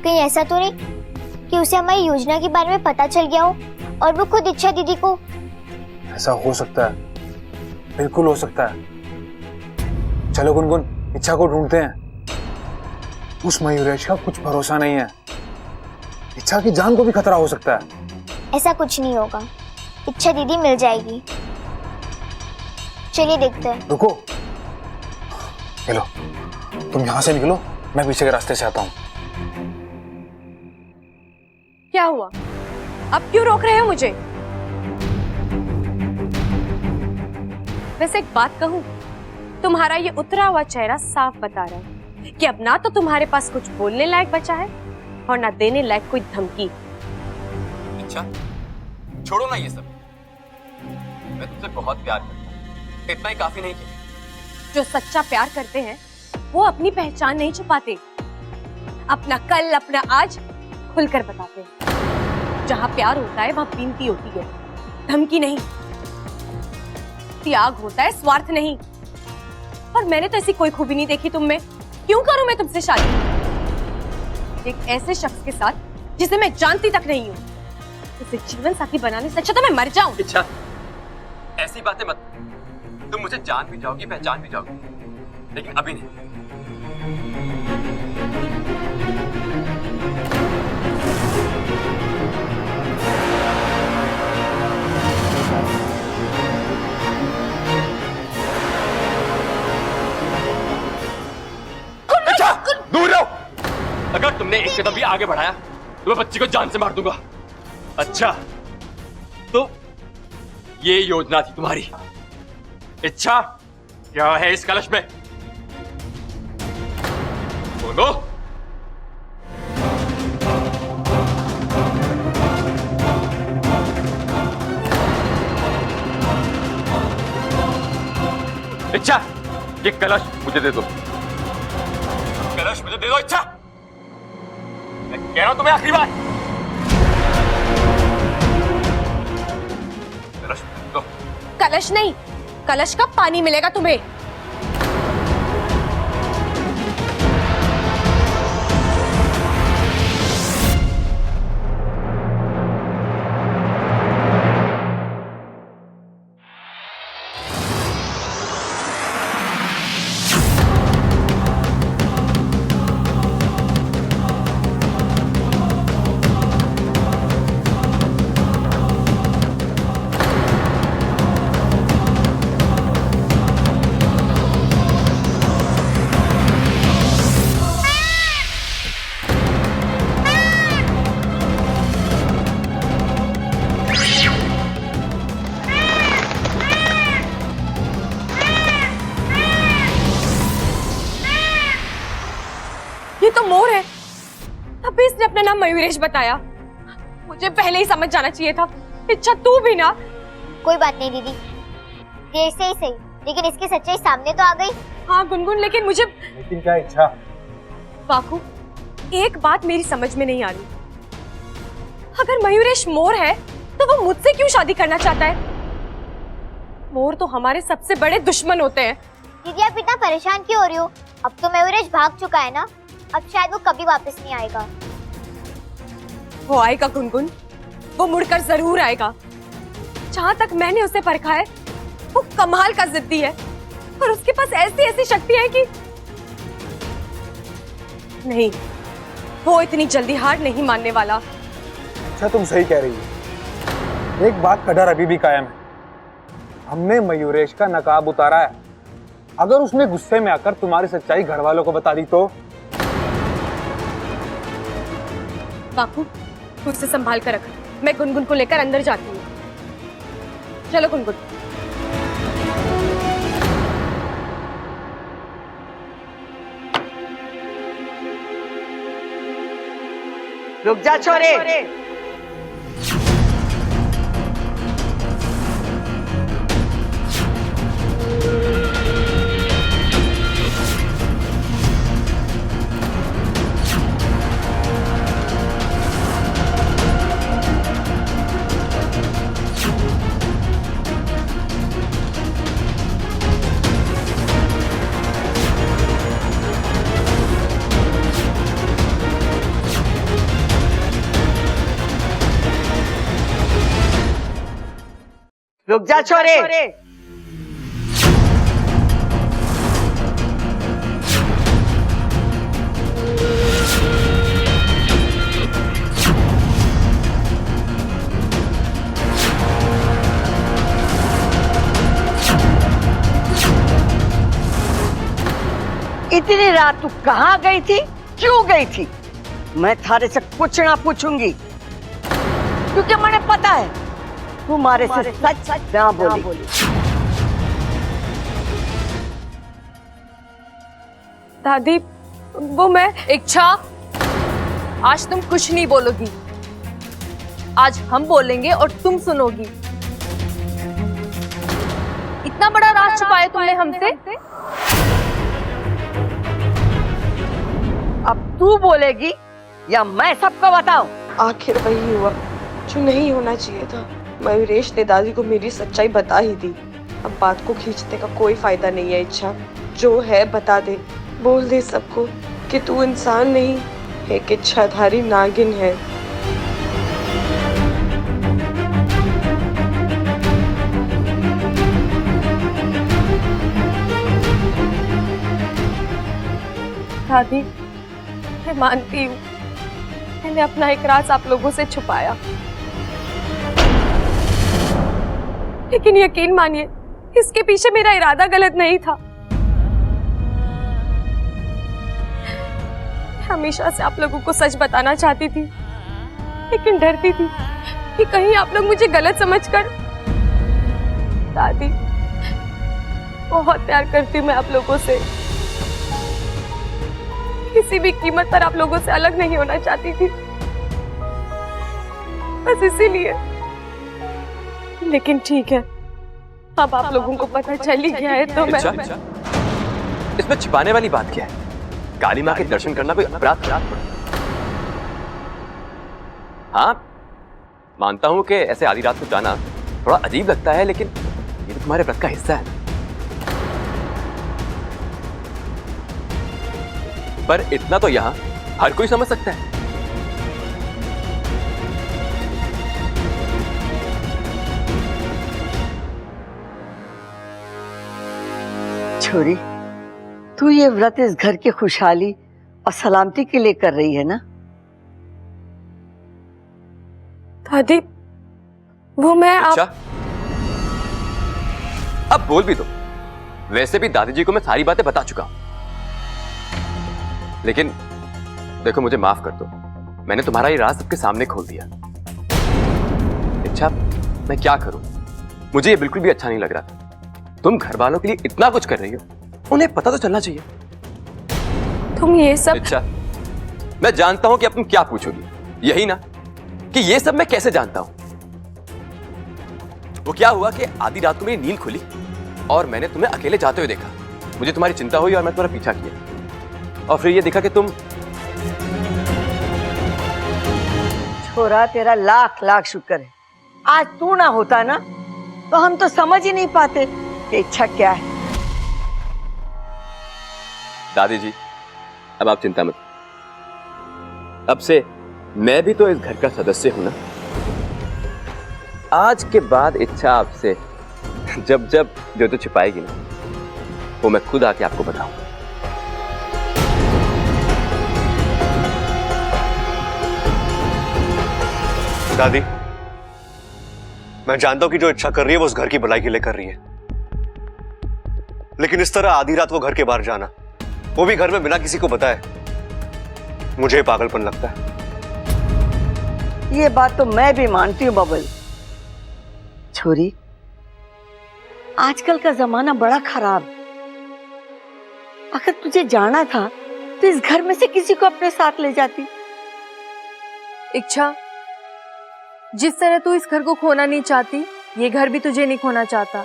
कहीं ऐसा तो नहीं कि उसे हमारी योजना के बारे में पता चल गया हो और वो खुद इच्छा दीदी को। ऐसा हो सकता है, बिल्कुल हो सकता है। चलो गुनगुन, इच्छा को ढूंढते हैं। उस मयूरेश का कुछ भरोसा नहीं है, इच्छा की जान को भी खतरा हो सकता है। ऐसा कुछ नहीं होगा, इच्छा दीदी मिल जाएगी। चलिए देखते हैं। रुको, चलो तुम यहाँ से निकलो, मैं पीछे के रास्ते से आता हूँ। क्या हुआ? अब क्यों रोक रहे हो मुझे? वैसे एक बात कहूं, तुम्हारा ये उतरा हुआ चेहरा साफ बता रहा है कि अब ना तो तुम्हारे पास कुछ बोलने लायक बचा है और ना देने लायक कोई धमकी। अच्छा, छोड़ो ना ये सब। मैं तुमसे बहुत प्यार करता हूँ, इतना ही काफी नहीं क्या? जो सच्चा प्यार करते हैं वो अपनी पहचान नहीं छुपाते, अपना कल अपना आज खुलकर बताते हैं। जहां प्यार होता है वहां विनती होती है, धमकी नहीं। त्याग होता है, स्वार्थ नहीं। और मैंने तो ऐसी कोई खूबी नहीं देखी तुम में। क्यों करूं मैं तुमसे शादी एक ऐसे शख्स के साथ जिसे मैं जानती तक नहीं हूं? उसे जीवन साथी बनाने से अच्छा तो मैं मर जाऊं। इच्छा, ऐसी बातें मत। तुम मुझे जान भी जाओगी, पहचान भी जाओगी, लेकिन अभी नहीं। अच्छा, दूर रहो। अगर तुमने एक कदम भी आगे बढ़ाया तो मैं बच्ची को जान से मार दूंगा। अच्छा, तो ये योजना थी तुम्हारी। इच्छा, क्या है इस कलश में? बोलो। कैलाश मुझे दे दो, कैलाश मुझे दे दो इच्छा, मैं कह रहा हूं तुम्हें आखिरी बार। कैलाश दो। कलश नहीं, कलश का पानी मिलेगा तुम्हें। ये तो मोर है, तभी इसने अपना नाम मयूरेश बताया। मुझे पहले ही समझ जाना चाहिए था। इच्छा तू भी ना। कोई बात नहीं दीदी, देर से ही सही, लेकिन इसकी सच्चाई सामने तो आ गई। हाँ गुनगुन, लेकिन मुझे लेकिन क्या इच्छा? वाकू, एक बात मेरी समझ में नहीं आ रही। अगर मयूरेश मोर है तो वो मुझसे क्यों शादी करना चाहता है? मोर तो हमारे सबसे बड़े दुश्मन होते हैं। दीदी आप इतना परेशान क्यों हो रही हो? अब तो मयूरेश भाग चुका है ना, अब शायद वो कभी वापस नहीं आएगा। वो आएगा गुनगुन, वो मुड़कर जरूर आएगा। जहां तक मैंने उसे परखा है, वो कमाल का जिद्दी है और उसके पास ऐसी ऐसी शक्ति है कि नहीं, वो इतनी जल्दी हार नहीं मानने वाला। अच्छा तुम सही कह रही हो, एक बात का डर अभी भी कायम है। हमने मयूरेश का नकाब उतारा है, अगर उसने गुस्से में आकर तुम्हारी सच्चाई घर वालों को बता दी तो? बापू, तू उसे संभाल कर रख, मैं गुनगुन को लेकर अंदर जाती हूँ। चलो गुनगुन। रुक जा छोरे। रुक जा छोरे। इतनी रात तू कहाँ गई थी, क्यों गई थी? मैं थारे से कुछ ना पूछूंगी, क्योंकि मुझे पता है तुम्हारे से सच ना बोली। दादी, वो मैं इच्छा, आज तुम कुछ नहीं बोलोगी। आज हम बोलेंगे और तुम सुनोगी। इतना बड़ा राज छुपाया तुमने हमसे। अब तू बोलेगी या मैं सबको बताऊं? आखिर वही हुआ जो नहीं होना चाहिए था। मयूरेश ने दादी को मेरी सच्चाई बता ही दी। अब बात को खींचने का कोई फायदा नहीं है। इच्छा, जो है बता दे, बोल दे सबको कि तू इंसान नहीं, एक इच्छाधारी नागिन है। दादी, मैं मानती हूँ मैंने अपना एक राज आप लोगों से छुपाया, लेकिन यकीन मानिए इसके पीछे मेरा इरादा गलत नहीं था। हमेशा से आप लोगों को सच बताना चाहती थी, लेकिन डरती थी कि कहीं आप लोग मुझे गलत समझकर। दादी, बहुत प्यार करती हूँ मैं आप लोगों से, किसी भी कीमत पर आप लोगों से अलग नहीं होना चाहती थी, बस इसीलिए। लेकिन ठीक है, अब आप लोगों को पता चल ही गया है तो मैं इसमें छिपाने वाली बात क्या है? काली माँ के दर्शन करना कोई अपराध? हाँ, मानता हूं कि ऐसे आधी रात को जाना थोड़ा अजीब लगता है, लेकिन ये तो तुम्हारे व्रत का हिस्सा है। पर इतना तो यहां हर कोई समझ सकता है। छोरी, तू ये व्रत इस घर की खुशहाली और सलामती के लिए कर रही है ना? दादी, वो मैं अच्छा, अब बोल भी दो। वैसे भी दादी जी को मैं सारी बातें बता चुका हूं, लेकिन देखो, मुझे माफ कर दो, मैंने तुम्हारा ये राज सबके सामने खोल दिया। अच्छा, मैं क्या करूं? मुझे ये बिल्कुल भी अच्छा नहीं लग रहा था। तुम घर वालों के लिए इतना कुछ कर रही हो, उन्हें पता तो चलना चाहिए। तुम ये सब... अच्छा, मैं जानता हूं कि अब तुम क्या पूछोगी, यही ना कि ये सब मैं कैसे जानता हूं। वो क्या हुआ कि आधी रात को मेरी नींद खुली और मैंने तुम्हें अकेले जाते हुए देखा। मुझे तुम्हारी चिंता हुई और मैं तुम्हारा पीछा किया, और फिर ये देखा कि तुम... छोरा, तेरा लाख लाख शुक्र है, आज तू ना होता ना तो हम तो समझ ही नहीं पाते कि इच्छा क्या है। दादी जी, अब आप चिंता मत, अब से मैं भी तो इस घर का सदस्य हूं ना। आज के बाद इच्छा आपसे जब जब जो तो छिपाएगी ना, वो मैं खुद आके आपको बताऊंगा। दादी, मैं जानता हूं कि जो इच्छा कर रही है वो उस घर की भलाई के लिए कर रही है, लेकिन इस तरह आधी रात वो घर के बाहर जाना, वो भी घर में बिना किसी को बताए, मुझे पागलपन लगता है। ये बात तो मैं भी मानती हूँ बबल। छोरी, आजकल का जमाना बड़ा खराब। अगर तुझे जाना था तो इस घर में से किसी को अपने साथ ले जाती। इच्छा, जिस तरह तू इस घर को खोना नहीं चाहती, ये घर भी तुझे नहीं खोना चाहता।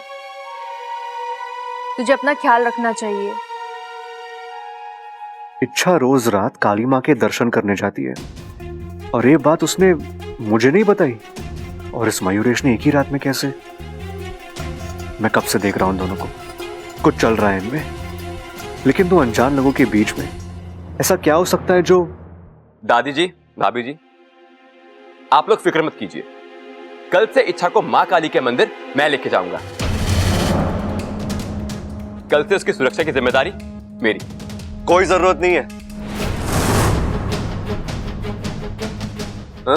तुझे अपना ख्याल रखना चाहिए। इच्छा रोज रात काली माँ के दर्शन करने जाती है, और ये बात उसने मुझे नहीं बताई। और इस मयूरेश ने एक ही रात में कैसे? मैं कब से देख रहा हूं दोनों को, कुछ चल रहा है इनमें, लेकिन दो अनजान लोगों के बीच में ऐसा क्या हो सकता है जो... दादी जी, भाभी जी, आप लोग फिक्र मत कीजिए। कल से इच्छा को मां काली के मंदिर मैं लेके जाऊंगा। कल से उसकी सुरक्षा की जिम्मेदारी मेरी। कोई जरूरत नहीं है। हा?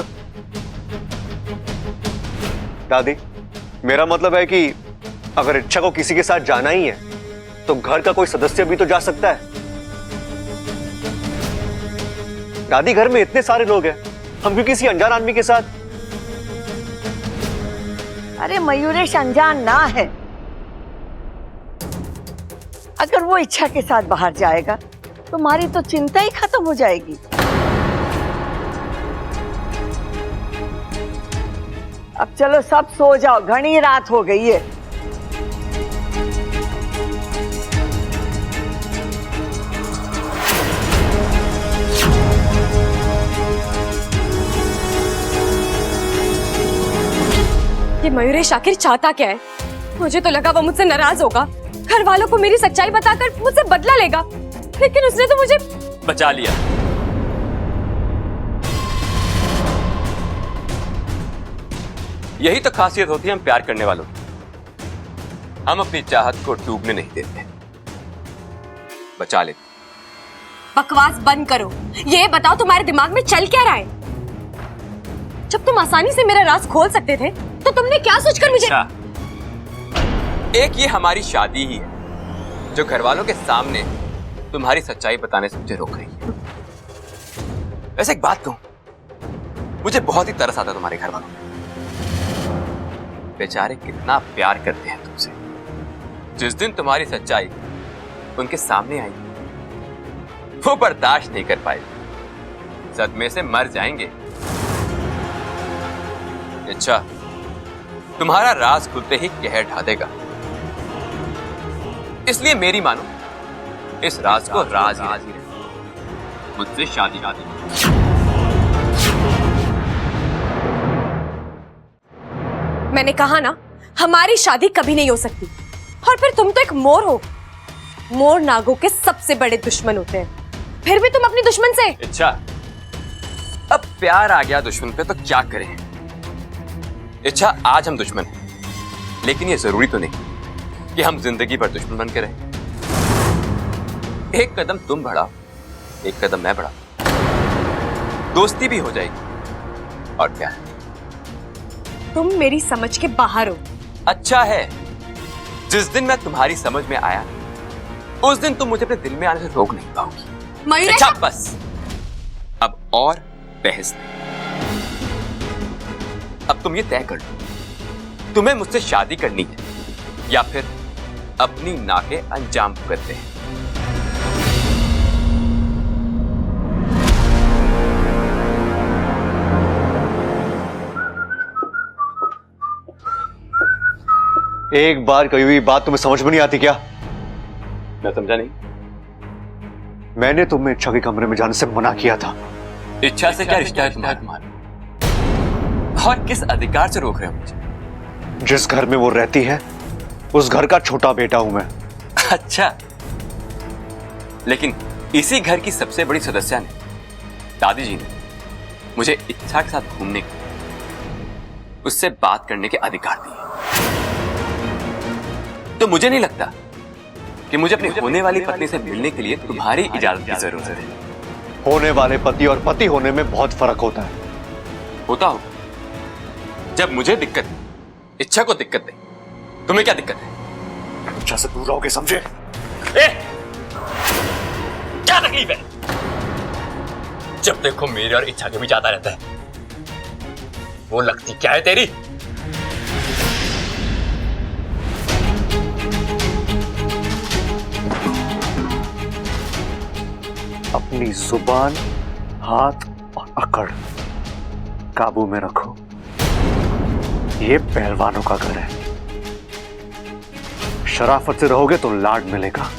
दादी, मेरा मतलब है कि अगर इच्छा को किसी के साथ जाना ही है तो घर का कोई सदस्य भी तो जा सकता है। दादी, घर में इतने सारे लोग हैं, हम क्यों किसी अनजान आदमी के साथ? अरे मयूरेश अनजान ना है। अगर वो इच्छा के साथ बाहर जाएगा तो हमारी तो चिंता ही खत्म हो जाएगी। अब चलो सब सो जाओ, घनी रात हो गई है। ये मयूरेश आखिर चाहता क्या है? मुझे तो लगा वो मुझसे नाराज होगा, घर वालों को मेरी सच्चाई बताकर मुझसे बदला लेगा, लेकिन उसने तो मुझे बचा लिया। यही तो खासियत होती है हम प्यार करने वालों की। हम अपनी चाहत को डूबने नहीं देते, बचा लेते। बकवास बंद करो। ये बताओ तुम्हारे दिमाग में चल क्या रहा है? जब तुम आसानी से मेरा राज खोल सकते थे तो तुमने क्या सोचकर मुझे... अच्छा, एक ये हमारी शादी ही है जो घर वालों के सामने तुम्हारी सच्चाई बताने से मुझे रोक रही है। वैसे एक बात कहूं, मुझे बहुत ही तरस आता तुम्हारे घर वालों पे। बेचारे कितना प्यार करते हैं तुमसे। जिस दिन तुम्हारी सच्चाई उनके सामने आई, वो बर्दाश्त नहीं कर पाए, सदमे से मर जाएंगे। अच्छा, तुम्हारा राज खुलते ही कहर ढा देगा। इसलिए मेरी मानो, इस राज को राज ही रहे। मुझसे शादी मैंने कहा ना, हमारी शादी कभी नहीं हो सकती। और फिर तुम तो एक मोर हो। मोर नागों के सबसे बड़े दुश्मन होते हैं, फिर भी तुम अपनी दुश्मन से। अच्छा, अब प्यार आ गया दुश्मन पे तो क्या करें। अच्छा, आज हम दुश्मन हैं, लेकिन ये जरूरी तो नहीं कि हम जिंदगी भर दुश्मन बन के रहें। एक कदम तुम बढ़ाओ, एक कदम मैं बढ़ाऊं, दोस्ती भी हो जाएगी। और क्या, तुम मेरी समझ के बाहर हो। अच्छा है, जिस दिन मैं तुम्हारी समझ में आया उस दिन तुम मुझे अपने दिल में आने से रोक नहीं पाओगी। मयूरेश, अच्छा बस, अब और बहस नहीं। अब तुम ये तय कर लो, तुम्हें मुझसे शादी करनी है या फिर अपनी नाके अंजाम भुगतते हैं। एक बार कही हुई बात तुम्हें समझ में नहीं आती क्या? मैं समझा नहीं। मैंने तुम्हें इच्छा के कमरे में जाने से मना किया था। इच्छा से क्या रिश्ता है तुम्हारा? और किस अधिकार से रोक रहे हो मुझे? जिस घर में वो रहती है उस घर का छोटा बेटा हूं मैं। अच्छा, लेकिन इसी घर की सबसे बड़ी सदस्य ने, दादी जी ने, मुझे इच्छा के साथ घूमने का, उससे बात करने के अधिकार दिए। तो मुझे नहीं लगता कि मुझे अपनी होने वाली पत्नी से मिलने के लिए तुम्हारी इजाजत की जरूरत है। होने वाले पति और पति होने में बहुत फर्क होता है। होता हो, जब मुझे दिक्कत है, इच्छा को दिक्कत है, तुम्हें क्या दिक्कत है? इच्छा से दूर रहोगे, समझे? क्या तकलीफ है? जब देखो मेरे और इच्छा के बीच आता रहता है। वो लगती क्या है तेरी? अपनी जुबान, हाथ और अकड़ काबू में रखो। ये पहलवानों का घर है। शराफत से रहोगे तो लाड मिलेगा।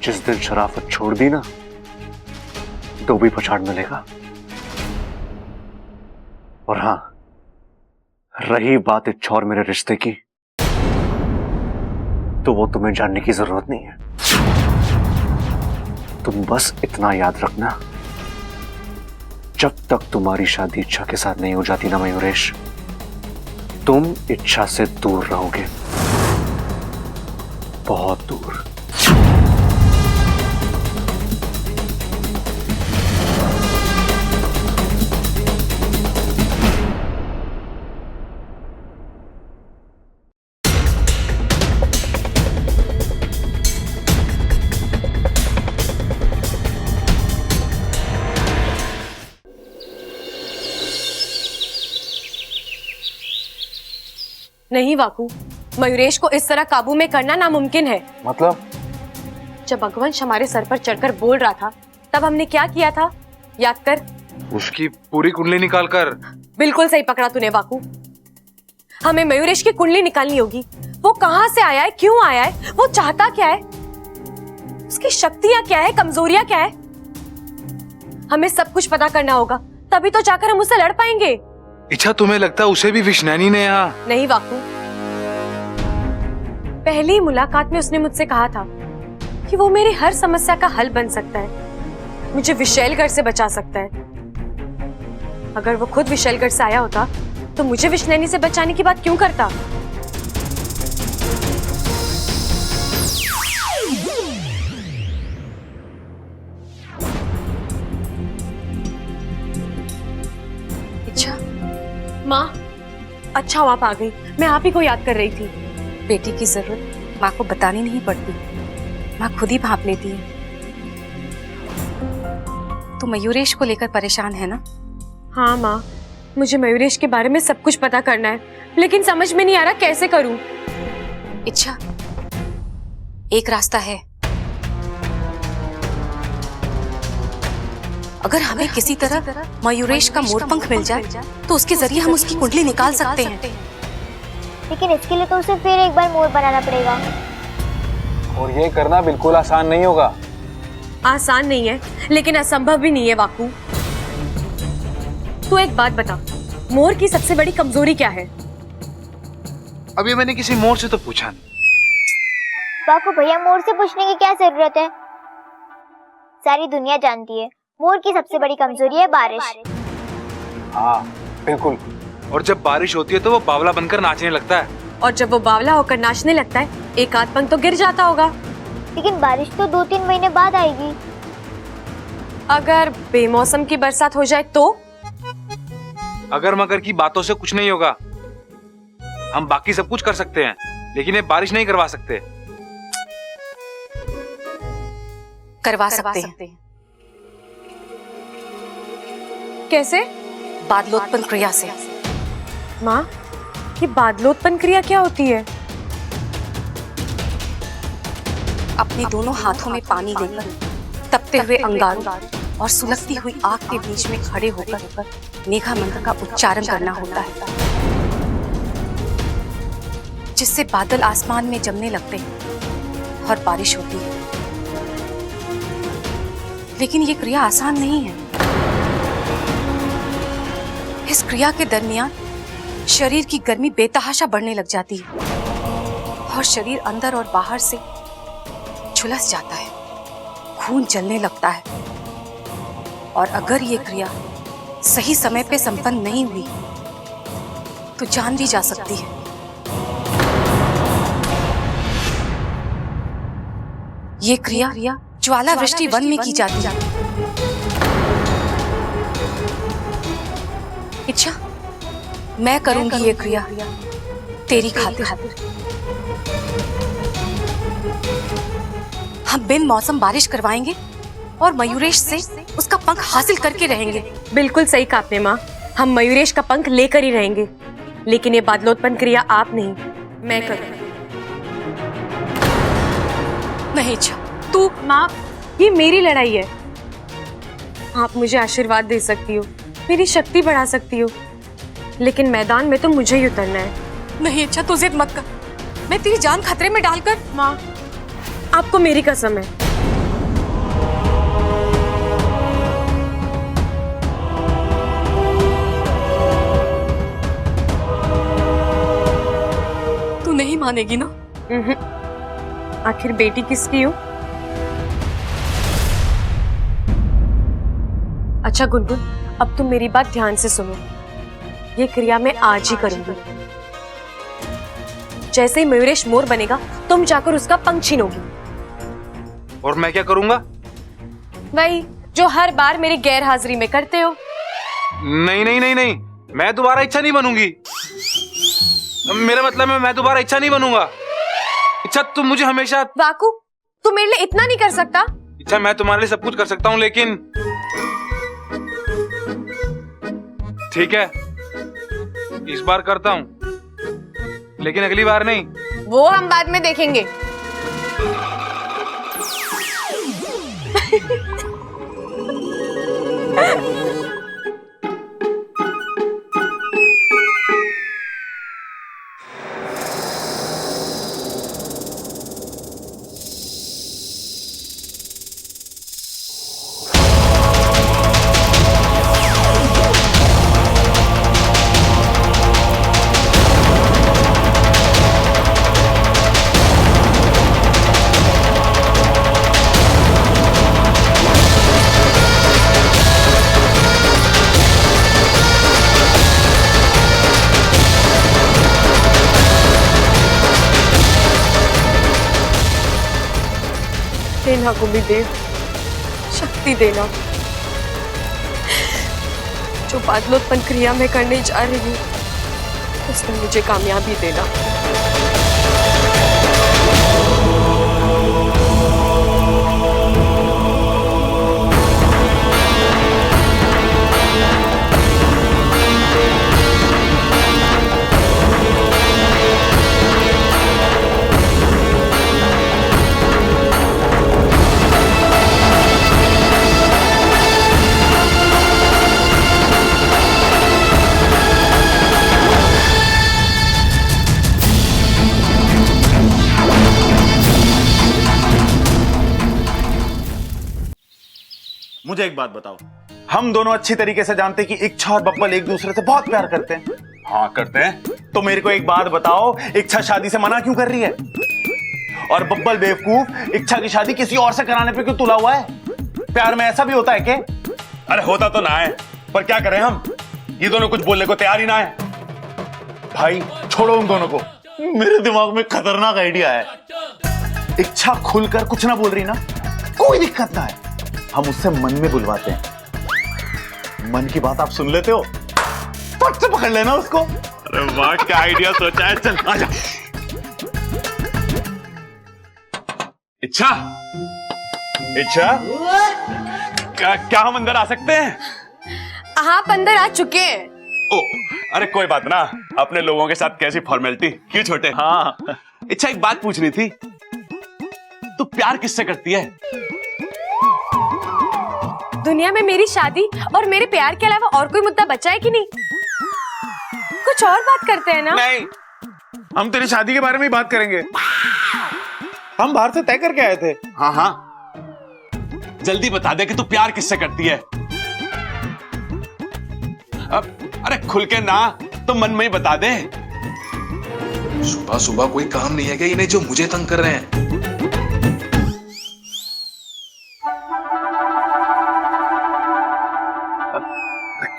जिस दिन शराफत छोड़ दी ना, तो भी पछाड़ मिलेगा। और हां, रही बात इच्छा और मेरे रिश्ते की, तो वो तुम्हें जानने की जरूरत नहीं है। तुम बस इतना याद रखना, जब तक तुम्हारी शादी इच्छा के साथ नहीं हो जाती ना मयूरेश, तुम इच्छा से दूर रहोगे, बहुत दूर। नहीं वाकू, मयूरेश को इस तरह काबू में करना नामुमकिन है। मतलब? जब भगवंश हमारे सर पर चढ़कर बोल रहा था, तब हमने क्या किया था, याद कर। उसकी पूरी कुंडली निकालकर। बिल्कुल सही पकड़ा तूने वाकू। हमें मयूरेश की कुंडली निकालनी होगी। वो कहां से आया है, क्यों आया है, वो चाहता क्या है, उसकी शक्तियां क्या है, कमजोरियां क्या है। हमें सब कुछ पता करना होगा, तभी तो जाकर हम उससे लड़ पाएंगे। इच्छा, तुम्हें लगता है उसे भी विष्णैनी ने यहाँ? नहीं वाकू, पहली मुलाकात में उसने मुझसे कहा था कि वो मेरी हर समस्या का हल बन सकता है, मुझे विशैलगढ़ से बचा सकता है। अगर वो खुद विशैलगढ़ से आया होता तो मुझे विष्णैनी से बचाने की बात क्यों करता? अच्छा माँ, अच्छा हुआ आप आ गई। मैं आप ही को याद कर रही थी। बेटी की जरूरत माँ को बतानी नहीं पड़ती, माँ खुद ही भाप लेती है। तो मयूरेश को लेकर परेशान है ना? हाँ माँ, मुझे मयूरेश के बारे में सब कुछ पता करना है, लेकिन समझ में नहीं आ रहा कैसे करूं। इच्छा, एक रास्ता है। अगर हमें किसी तरह मयूरेश का मोरपंख मिल जाए तो उसके जरिए हम उसकी कुंडली निकाल सकते हैं। लेकिन इसके लिए तो उसे फिर एक बार मोर बनाना पड़ेगा। और ये करना बिल्कुल आसान नहीं होगा। आसान नहीं है लेकिन असंभव भी नहीं है वाकू। तू एक बात बता, मोर की सबसे बड़ी कमजोरी क्या है? अभी मैंने किसी मोर से तो पूछा नहीं। वाकू भैया, मोर से पूछने की क्या जरूरत है? सारी दुनिया जानती है मोर की सबसे बड़ी कमजोरी है बारिश। हाँ बिल्कुल। और जब बारिश होती है तो वो बावला बनकर नाचने लगता है। और जब वो बावला होकर नाचने लगता है एक आध पंख तो गिर जाता होगा। लेकिन बारिश तो 2-3 महीने बाद आएगी। अगर बेमौसम की बरसात हो जाए तो? अगर मगर की बातों से कुछ नहीं होगा। हम बाकी सब कुछ कर सकते हैं लेकिन ये बारिश नहीं करवा सकते। करवा सकते हैं। कैसे? बादलोत्पन्न क्रिया से। माँ, ये बादलोत्पन्न क्रिया क्या होती है? अपने दोनों हाथों में पानी लेकर तपते हुए अंगारों और सुलगती हुई आग के बीच में खड़े होकर मेघा मंत्र का उच्चारण करना होता है, जिससे बादल आसमान में जमने लगते हैं और बारिश होती है। लेकिन ये क्रिया आसान नहीं है। इस क्रिया के दरमियान शरीर की गर्मी बेतहाशा बढ़ने लग जाती है और शरीर अंदर और बाहर से झुलस जाता है, खून जलने लगता है। और अगर ये क्रिया सही समय पे संपन्न नहीं हुई तो जान भी जा सकती है। ये क्रिया ज्वाला वृष्टि वन में की जाती है। इच्छा, मैं करूंगी ये क्रिया तेरी खातिर। हम बिन मौसम बारिश करवाएंगे और मयूरेश से उसका पंख हासिल करके रहेंगे। बिल्कुल सही कहा आपने माँ, हम मयूरेश का पंख लेकर ही रहेंगे। लेकिन ये बादलोत्पन्न क्रिया आप नहीं, मैं करूंगी। नहीं इच्छा, तू। माँ, ये मेरी लड़ाई है। आप मुझे आशीर्वाद दे सकती हो, मेरी शक्ति बढ़ा सकती हो, लेकिन मैदान में तो मुझे ही उतरना है। नहीं इच्छा, तू जिद मत कर। मैं तेरी जान खतरे में डालकर। माँ, आपको मेरी कसम है। तू नहीं मानेगी ना? आखिर बेटी किसकी हो? अच्छा गुनगुन, अब तुम मेरी बात ध्यान से सुनो। ये क्रिया मैं आज ही करूंगी। जैसे ही मयूरेश मोर बनेगा तुम जाकर उसका पंख छीनोगी। और मैं क्या करूंगा? वही जो हर बार मेरी गैर हाजिरी में करते हो। नहीं नहीं नहीं नहीं, मैं दोबारा इच्छा नहीं बनूंगी। मेरा मतलब है मैं दोबारा इच्छा नहीं बनूंगा। इच्छा, तुम मुझे हमेशा। वाकू, तू मेरे लिए इतना नहीं कर सकता? इच्छा, मैं तुम्हारे लिए सब कुछ कर सकता हूँ लेकिन। ठीक है, इस बार करता हूँ लेकिन अगली बार नहीं। वो हम बाद में देखेंगे। देना गुरुदेव, शक्ति देना। जो बादलोत्पन्न क्रिया में करने जा रही हूँ उसमें मुझे कामयाबी देना। मुझे एक बात बताओ, हम दोनों अच्छी तरीके से जानते हैं कि इच्छा और बब्बल एक दूसरे से बहुत प्यार करते हैं। हाँ करते हैं। तो मेरे को एक बात बताओ, इच्छा शादी से मना क्यों कर रही है? और बब्बल बेवकूफ इच्छा की शादी किसी और से कराने पे क्यों तुला हुआ है? प्यार में ऐसा भी होता है क्या? अरे होता तो ना है, पर क्या करें हम, ये दोनों कुछ बोलने को तैयार ही ना है। भाई छोड़ो उन दोनों को, मेरे दिमाग में खतरनाक आइडिया है। इच्छा खुलकर कुछ ना बोल रही ना, कोई दिक्कत ना है, हम उससे मन में बुलवाते हैं। मन की बात आप सुन लेते हो, फट से पकड़ लेना उसको। अरे वाह क्या आइडिया सोचा है, चल आजा। इच्छा, इच्छा क्या हम अंदर आ सकते हैं? आप अंदर आ चुके हैं। ओ, अरे कोई बात ना, अपने लोगों के साथ कैसी फॉर्मेलिटी, क्यों छोटे? हाँ इच्छा एक बात पूछनी थी, तू प्यार किससे करती है? दुनिया में मेरी शादी और मेरे प्यार के अलावा और कोई मुद्दा बचा है कि नहीं? कुछ और बात करते हैं ना? नहीं, हम तेरी शादी के बारे में ही बात करेंगे। हम बाहर से तय करके आए थे। हाँ हाँ, जल्दी बता दे कि तू प्यार किससे करती है। अब अरे खुल के ना, तो मन में ही बता दे। सुबह सुबह कोई काम नहीं है क्या इन्हें जो मुझे तंग कर रहे हैं?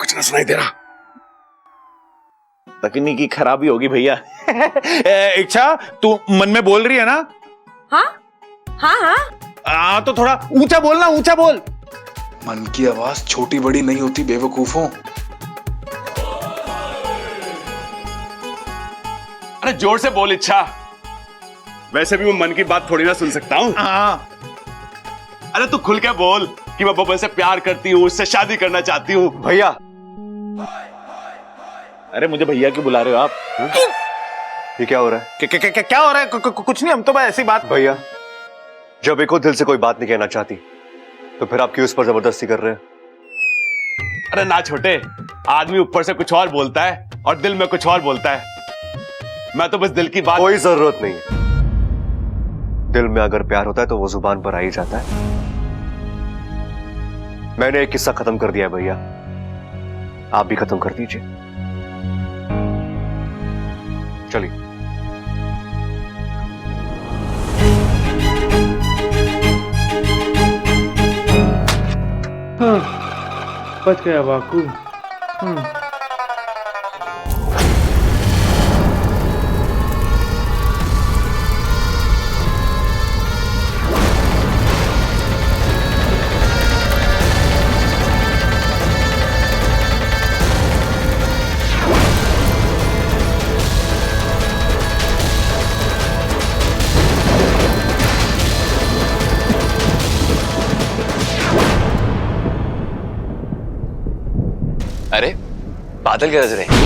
कुछ ना सुनाई दे रहा, तकनीकी खराबी होगी भैया। इच्छा तू मन में बोल रही है ना? हाँ हाँ हाँ। तो थोड़ा ऊंचा बोलना, ऊंचा बोल। मन की आवाज छोटी बड़ी नहीं होती बेवकूफों। अरे जोर से बोल इच्छा, वैसे भी मैं मन की बात थोड़ी ना सुन सकता हूँ। अरे तू खुल के बोल कि मैं बब्बल से प्यार करती हूँ, उससे शादी करना चाहती हूँ। भैया, अरे मुझे भैया क्यों बुला रहे हो आप? ये क्या हो रहा है? क्या हो रहा है? कुछ नहीं, हम तो बस ऐसी बात। भैया जब एक दिल से कोई बात नहीं कहना चाहती तो फिर आप क्यों इस पर जबरदस्ती कर रहे हैं? अरे ना छोटे, आदमी ऊपर से कुछ और बोलता है और दिल में कुछ और बोलता है। मैं तो बस दिल की बात। कोई जरूरत नहीं है, दिल में अगर प्यार होता है तो वो जुबान पर आ ही जाता है। मैंने एक किस्सा खत्म कर दिया है भैया, आप भी खत्म कर दीजिए। चलिए। बच गया वाकू। अरे बादल गरज रहे हैं,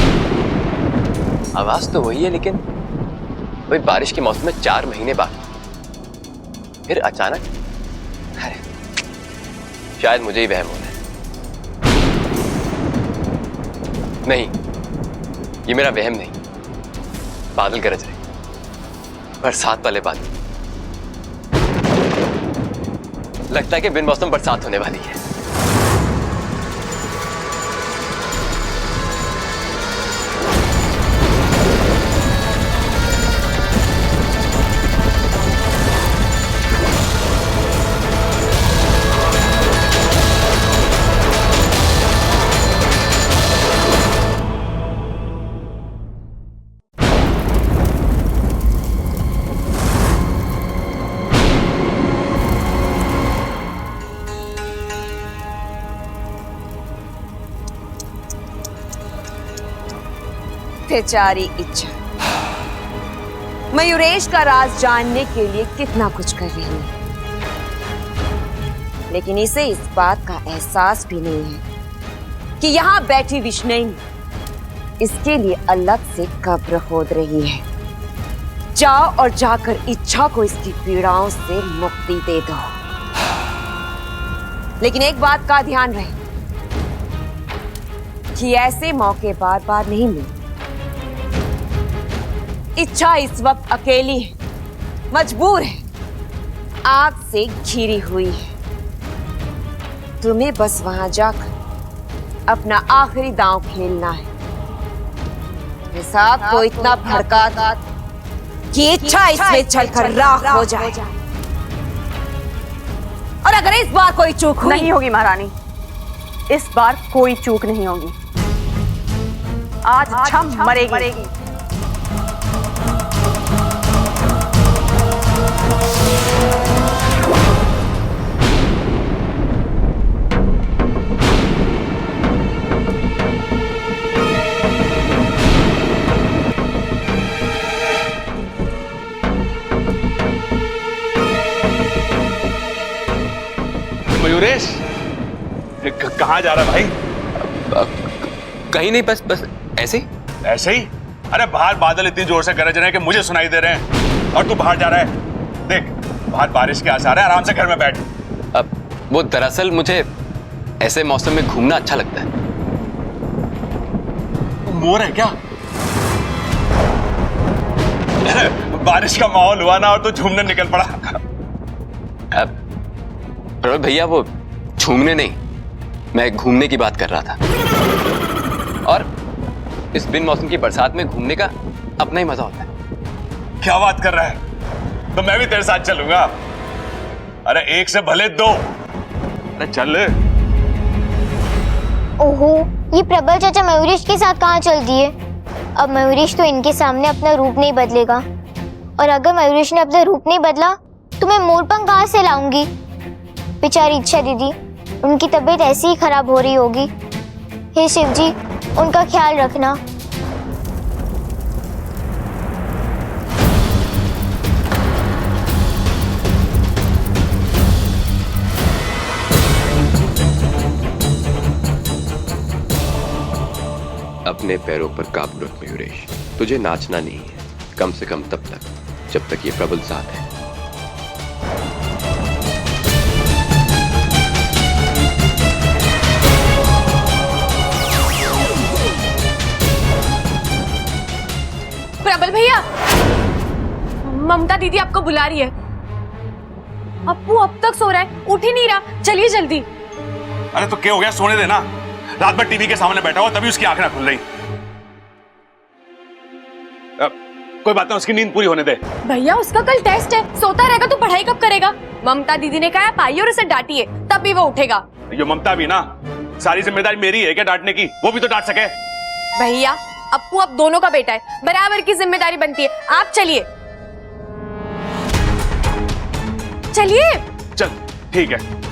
आवाज तो वही है, लेकिन वही बारिश के मौसम में 4 महीने बाकी, फिर अचानक। अरे शायद मुझे ही वहम हो रहा है। नहीं, ये मेरा वहम नहीं, बादल गरज रहे, बरसात वाले बादल। लगता है कि बिन मौसम बरसात होने वाली है। बेचारी इच्छा मयूरेश का राज जानने के लिए कितना कुछ कर रही है, लेकिन इसे इस बात का एहसास भी नहीं है कि यहाँ बैठी विष्णु इसके लिए अलग से कब्र खोद रही है। जाओ और जाकर इच्छा को इसकी पीड़ाओं से मुक्ति दे दो। लेकिन एक बात का ध्यान रहे कि ऐसे मौके बार बार नहीं मिलते। इच्छा इस वक्त अकेली है, मजबूर है, आग से घिरी हुई है। तुम्हें बस वहां जाकर अपना आखिरी दांव खेलना है। हिसाब को इतना भड़का कि इच्छा इसमें चलकर राख हो जाए। और अगर इस बार कोई चूक हुई नहीं होगी महारानी, इस बार कोई चूक नहीं होगी। आज इच्छा मरेगी। मयूरेश, कहाँ जा रहा है भाई? कहीं नहीं, बस बस ऐसे ही। ऐसे ही? अरे बाहर बादल इतनी जोर से गरज रहे हैं कि मुझे सुनाई दे रहे हैं, और तू बाहर जा रहा है। देख, बाहर बारिश के आसार है, आराम से घर में बैठ। अब वो दरअसल मुझे ऐसे मौसम में घूमना अच्छा लगता है। मोर है क्या? बारिश का माहौल हुआ ना और तू झूमने निकल पड़ा। अब प्रबल भैया, वो झूमने नहीं, मैं घूमने की बात कर रहा था। और इस बिन मौसम की बरसात में घूमने का अपना ही मजा होता है। क्या बात कर रहा है? तो मैं भी तेरे साथ चलूंगा। अरे एक से भले दो। अरे चल। ओहो, ये प्रबल चाचा मयूरेश के साथ कहाँ चल दिए? अब मयूरेश तो इनके सामने अपना रूप नहीं बदलेगा, और अगर मयूरेश ने अपना रूप नहीं बदला तो मैं मोरपंख कहाँ से लाऊंगी? बेचारी इच्छा दीदी, उनकी तबीयत ऐसी ही खराब हो रही होगी। हे शिव जी, उनका ख्याल रखना। अपने पैरों पर काबू रख मयूरेश, तुझे नाचना नहीं है, कम से कम तब तक जब तक ये प्रबल साथ है। प्रबल भैया, ममता दीदी आपको बुला रही है। अप्पू अब तक सो रहा है, उठ ही नहीं रहा। चलिए जल्दी। अरे तो क्या हो गया? सोने देना। रात भर टीवी के सामने बैठा हुआ, तभी उसकी आंखें ना खुल रही। कोई बात नहीं, उसकी नींद पूरी होने दे। भैया, उसका कल टेस्ट है, सोता रहेगा तो पढ़ाई कब करेगा? ममता दीदी ने कहा पाइए और उसे डांटिए, तभी वो उठेगा। ये ममता भी ना, सारी जिम्मेदारी मेरी है क्या डांटने की? वो भी तो डांट सके। भैया, अप्पू अब दोनों का बेटा है, बराबर की जिम्मेदारी बनती है। आप चलिए। चलिए। चल ठीक है।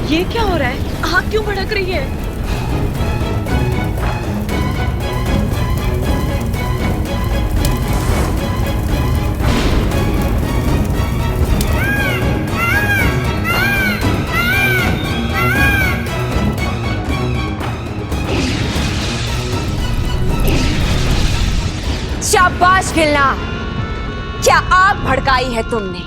ये क्या हो रहा है? आग क्यों भड़क रही है? शाबाश खिलना, क्या आग भड़काई है तुमने।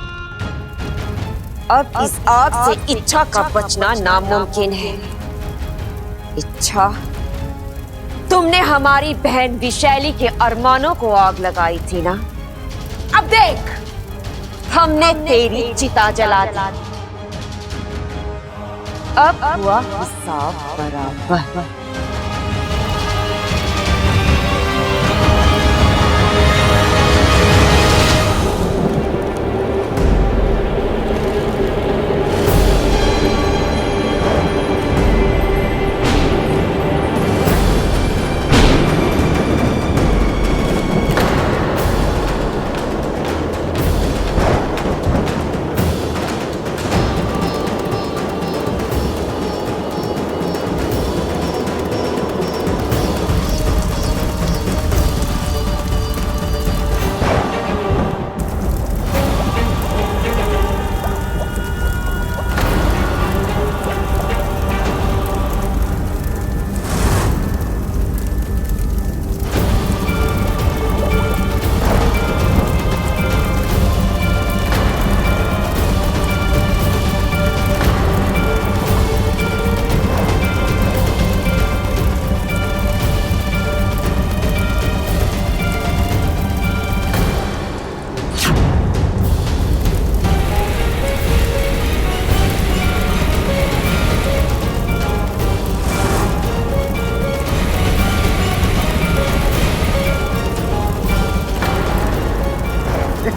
अब इस आग से इच्छा का बचना नामुमकिन है। इच्छा, तुमने हमारी बहन विशैली के अरमानों को आग लगाई थी ना? अब देख, हमने तेरी चिता जला दी। अब हुआ हिसाब बराबर।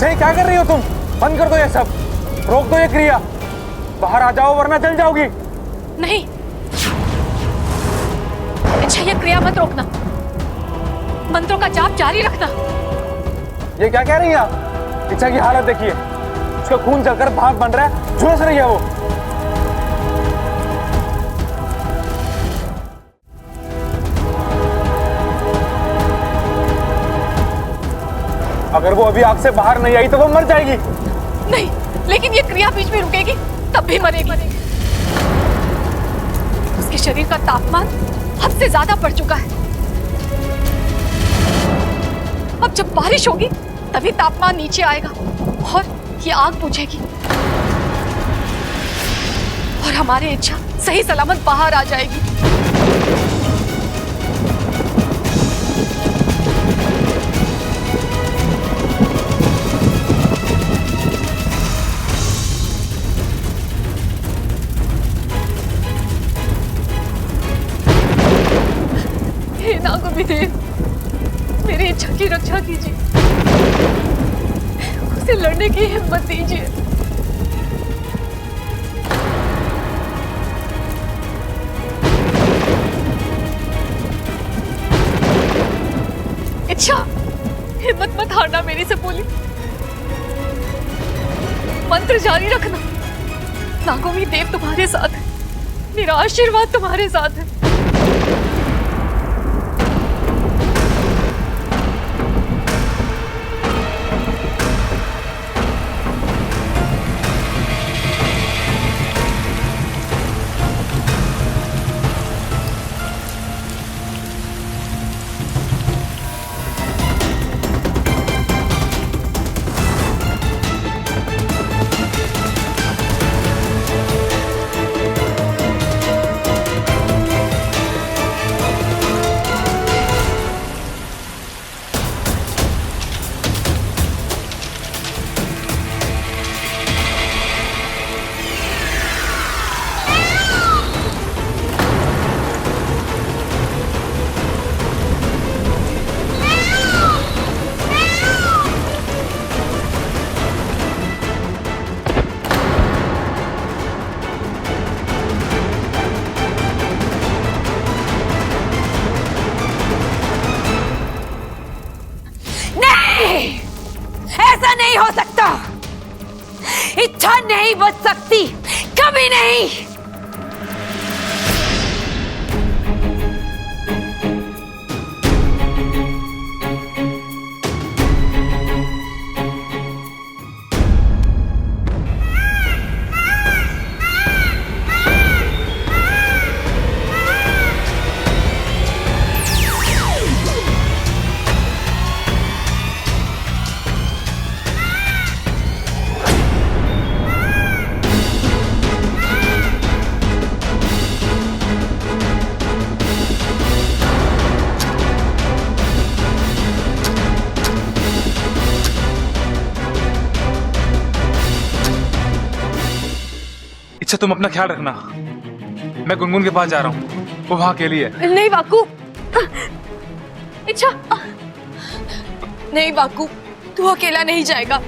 इच्छा ये क्या कर रही हो तुम? बंद कर दो ये सब, रोक दो ये क्रिया, बाहर आ जाओ वरना जल जाओगी। नहीं, इच्छा ये क्रिया मत रोकना, मंत्रों का जाप जारी रखना। ये क्या कह रही हैं आप? इच्छा की हालत देखिए, उसका खून जलकर भाग बन रहा है, झुलस रही है वो। अगर वो अभी आग से बाहर नहीं आई तो वो मर जाएगी। नहीं, लेकिन ये क्रिया बीच में रुकेगी तब भी मरेगी। उसके शरीर का तापमान हद से ज्यादा बढ़ चुका है। अब जब बारिश होगी तभी तापमान नीचे आएगा और ये आग बुझेगी और हमारी इच्छा सही सलामत बाहर आ जाएगी। हे नागोविदेव, मेरी इच्छा की रक्षा कीजिए, उसे लड़ने की हिम्मत दीजिए। इच्छा, हिम्मत मत हारना, मेरी से बोली, मंत्र जारी रखना। नागोवी देव तुम्हारे साथ है, मेरा आशीर्वाद तुम्हारे साथ है। ऐसा नहीं हो सकता, इच्छा नहीं बच सकती, कभी नहीं। इच्छा तुम अपना ख्याल रखना, मैं गुनगुन के पास जा रहा हूँ, वो वहां अकेली है। नहीं वाकू, इच्छा, नहीं वाकू, तू अकेला नहीं जाएगा,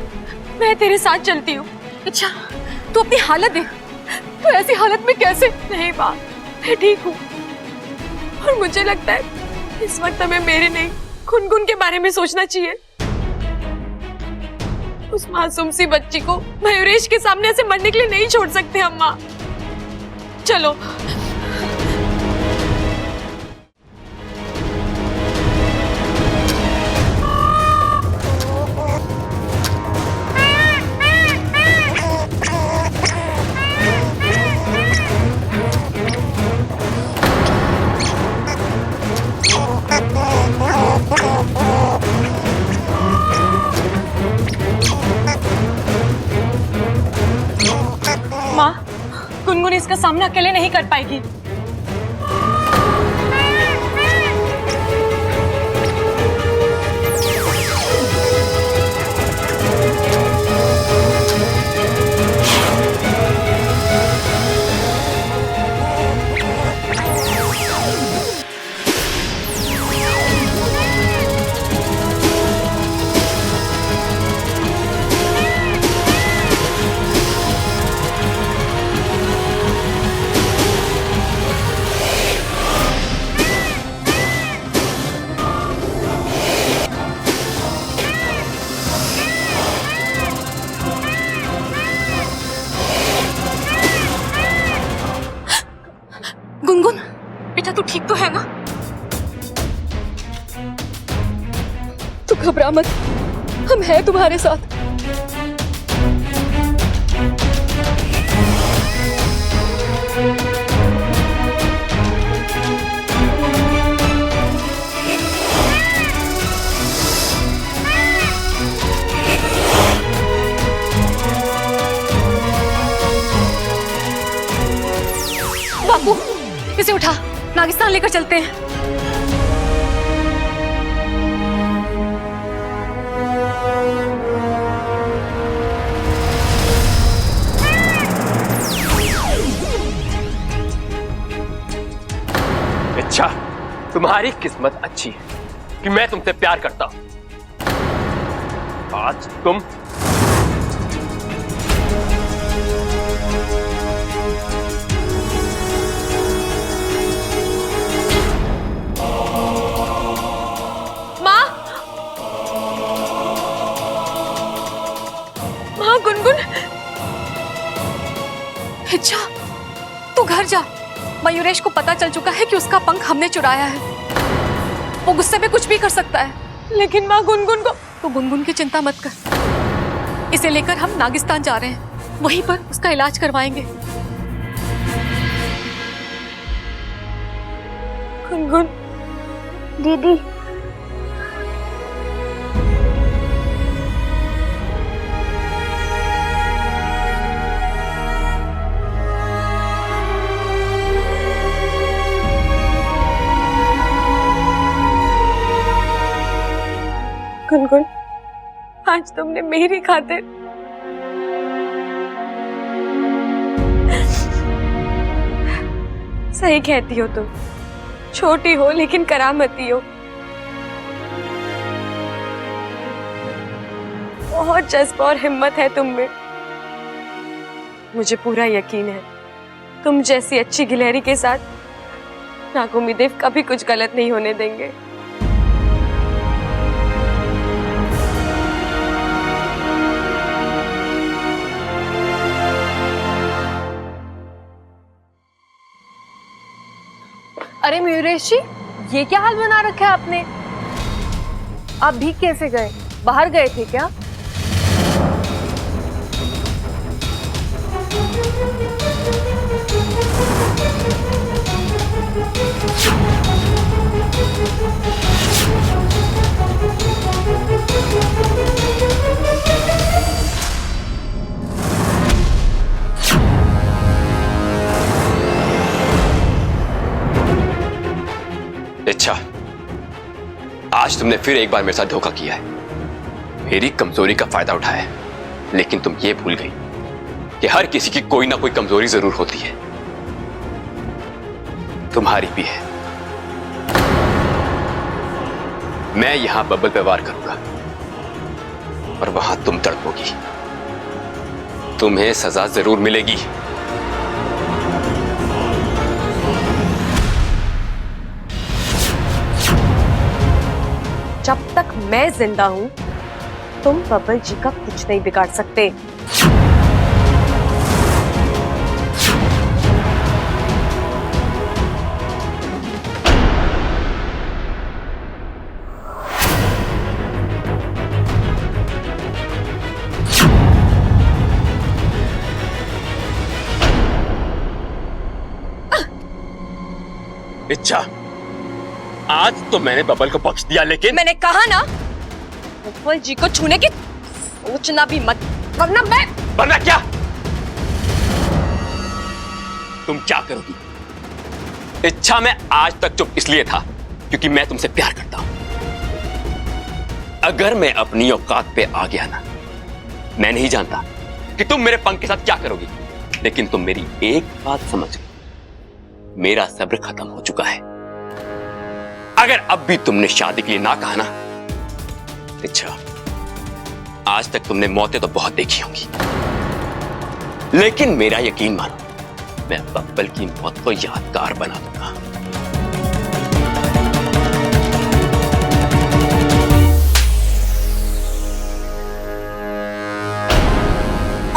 मैं तेरे साथ चलती हूँ। इच्छा, तू अपनी हालत देख, तू ऐसी हालत में कैसे? नहीं माँ, मैं ठीक हूँ और मुझे लगता है इस वक्त हमें मेरे नहीं गुनगुन के बारे में सोचना चाहिए। उस मासूम सी बच्ची को मयूरेश के सामने ऐसे मरने के लिए नहीं छोड़ सकते हम माँ। चलो। माँ, गुनगुन इसका सामना अकेले नहीं कर पाएगी। तू घबरा मत, हम हैं तुम्हारे साथ। बापू, इसे उठा, नागिस्तान लेकर चलते हैं। अच्छा, तुम्हारी किस्मत अच्छी है कि मैं तुमसे प्यार करता हूं। आज तुम गुनगुन, अच्छा, तू घर जा। मयूरेश को पता चल चुका है कि उसका पंख हमने चुराया है। वो गुस्से में कुछ भी कर सकता है। लेकिन माँ गुनगुन को... तो गुनगुन की चिंता मत कर। इसे लेकर हम नागिस्तान जा रहे हैं, वहीं पर उसका इलाज करवाएंगे। गुनगुन दीदी, गुनगुन, आज तुमने मेरी खातिर सही कहती हो तुम। छोटी हो लेकिन करामती हो। बहुत जज्बा और हिम्मत है तुम में। मुझे पूरा यकीन है तुम जैसी अच्छी गिलहरी के साथ नागुमिदेव कभी कुछ गलत नहीं होने देंगे। अरे मयूरेश जी, ये क्या हाल बना रखा है आपने? आप भीग कैसे गए? बाहर गए थे क्या? अच्छा, आज तुमने फिर एक बार मेरे साथ धोखा किया है, मेरी कमजोरी का फायदा उठाया है। लेकिन तुम ये भूल गई कि हर किसी की कोई ना कोई कमजोरी जरूर होती है, तुम्हारी भी है। मैं यहां बबल पे वार करूंगा और वहां तुम तड़पोगी। तुम्हें सजा जरूर मिलेगी। जब तक मैं जिंदा हूं तुम बबल जी का कुछ नहीं बिगाड़ सकते। इच्छा, आज तो मैंने बबल को बख्श दिया, लेकिन मैंने कहा ना बबल जी को छूने की सोचना भी मत, वरना क्या? तुम क्या करोगी? इच्छा, मैं आज तक चुप इसलिए था क्योंकि मैं तुमसे प्यार करता हूं। अगर मैं अपनी औकात पे आ गया ना, मैं नहीं जानता कि तुम मेरे पंख के साथ क्या करोगी, लेकिन तुम मेरी एक बात समझ लो, मेरा सब्र खत्म हो चुका है। अगर अब भी तुमने शादी के लिए ना कहा ना, अच्छा, आज तक तुमने मौतें तो बहुत देखी होंगी, लेकिन मेरा यकीन मानो, मैं बब्बल की मौत को यादगार बना दूंगा।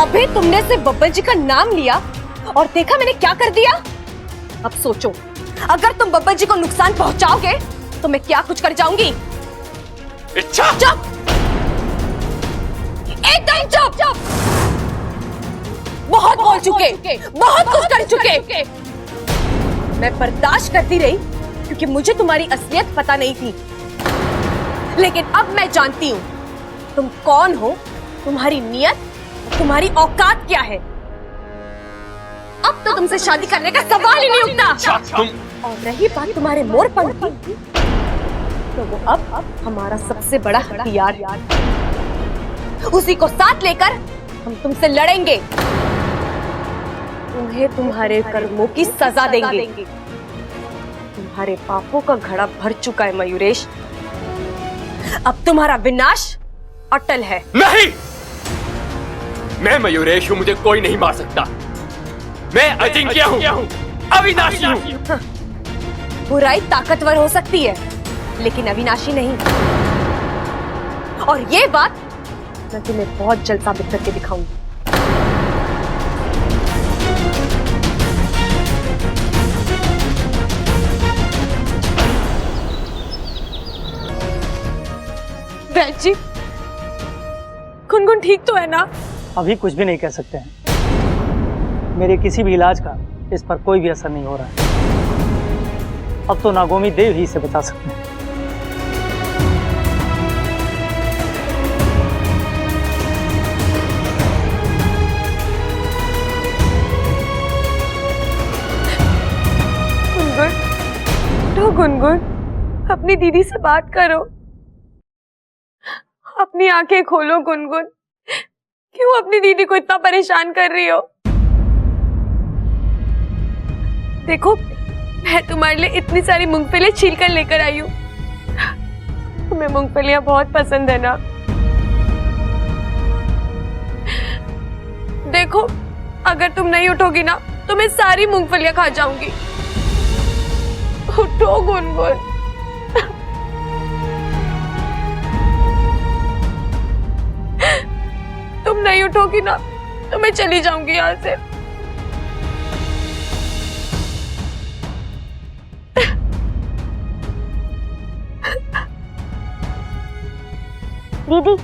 अबे तुमने सिर्फ बब्बल जी का नाम लिया और देखा मैंने क्या कर दिया। अब सोचो, अगर तुम बब्बल जी को नुकसान पहुंचाओगे तो मैं क्या कुछ कर जाऊंगी। इच्छा चुप, एकदम चुप। बहुत बोल चुके, बहुत कुछ कर चुके। मैं बर्दाश्त करती रही क्योंकि मुझे तुम्हारी असलियत पता नहीं थी, लेकिन अब मैं जानती हूँ तुम कौन हो, तुम्हारी नियत, तुम्हारी औकात क्या है। अब तो तुमसे शादी करने का सवाल ही नहीं उठता। और रही बात तुम्हारे मोरपंख की, तो वो अब हमारा सबसे बड़ा हथियार, उसी को साथ लेकर हम तुमसे लड़ेंगे, तुम्हें तुम्हारे कर्मों की सजा देंगे। तुम्हारे पापों का घड़ा भर चुका है मयूरेश, अब तुम्हारा विनाश अटल है। नहीं, मैं मयूरेश हूं, मुझे कोई नहीं मार सकता। मैं अजिंक्य हूं, अविनाशी हूं। बुराई ताकतवर हो सकती है लेकिन अविनाशी नहीं, और ये बात मैं तुम्हें बहुत जल्द साबित करके दिखाऊंगी। वैद्य जी, गुनगुन ठीक तो है ना? अभी कुछ भी नहीं कह सकते हैं। मेरे किसी भी इलाज का इस पर कोई भी असर नहीं हो रहा है। अब तो नागोमी देव ही इसे बचा सकते हैं। गुनगुन, तो गुनगुन अपनी दीदी से बात करो, अपनी आंखें खोलो गुनगुन। क्यों अपनी दीदी को इतना परेशान कर रही हो? देखो, मैं तुम्हारे लिए इतनी सारी मूंगफलियां छील कर लेकर आई हूँ। तुम्हें मूंगफलियां बहुत पसंद है ना? देखो, अगर तुम नहीं उठोगी ना तो मैं सारी मूंगफलियां खा जाऊंगी। उठो गुनगुन। तुम नहीं उठोगी ना तो मैं चली जाऊंगी यहाँ से। दीदी,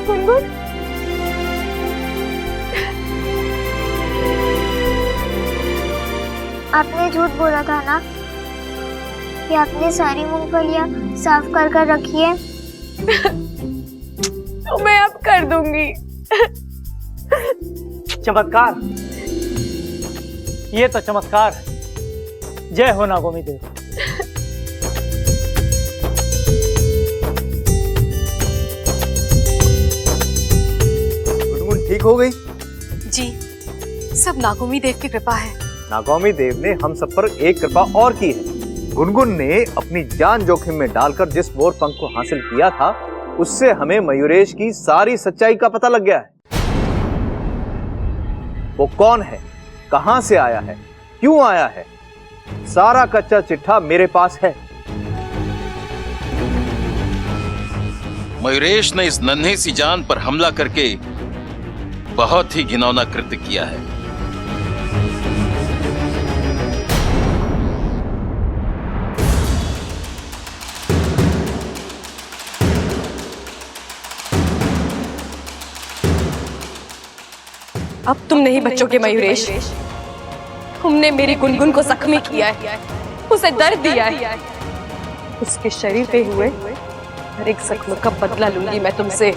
गुनगुन, आपने झूठ बोला था ना कि आपने सारी मूंगफलियां साफ कर कर रखी है। तो मैं अब कर दूंगी। चमत्कार, ये तो चमत्कार है। जय हो नागोमी देव। गुनगुन ठीक हो गई? जी, सब नागोमी देव की कृपा है। नागोमी देव ने हम सब पर एक कृपा और की है। गुनगुन ने अपनी जान जोखिम में डालकर जिस मोरपंख को हासिल किया था, उससे हमें मयूरेश की सारी सच्चाई का पता लग गया है। वो कौन है, कहां से आया है, क्यों आया है, सारा कच्चा चिट्ठा मेरे पास है। मयूरेश ने इस नन्ही सी जान पर हमला करके बहुत ही घिनौना कृत्य किया है। अब तुम नहीं बचोगे मयूरेश। तुमने मेरी गुनगुन को जख्मी किया है, उसे दर्द दिया है। उसके शरीर पे हुए हर एक जख्म का बदला लूंगी मैं तुमसे।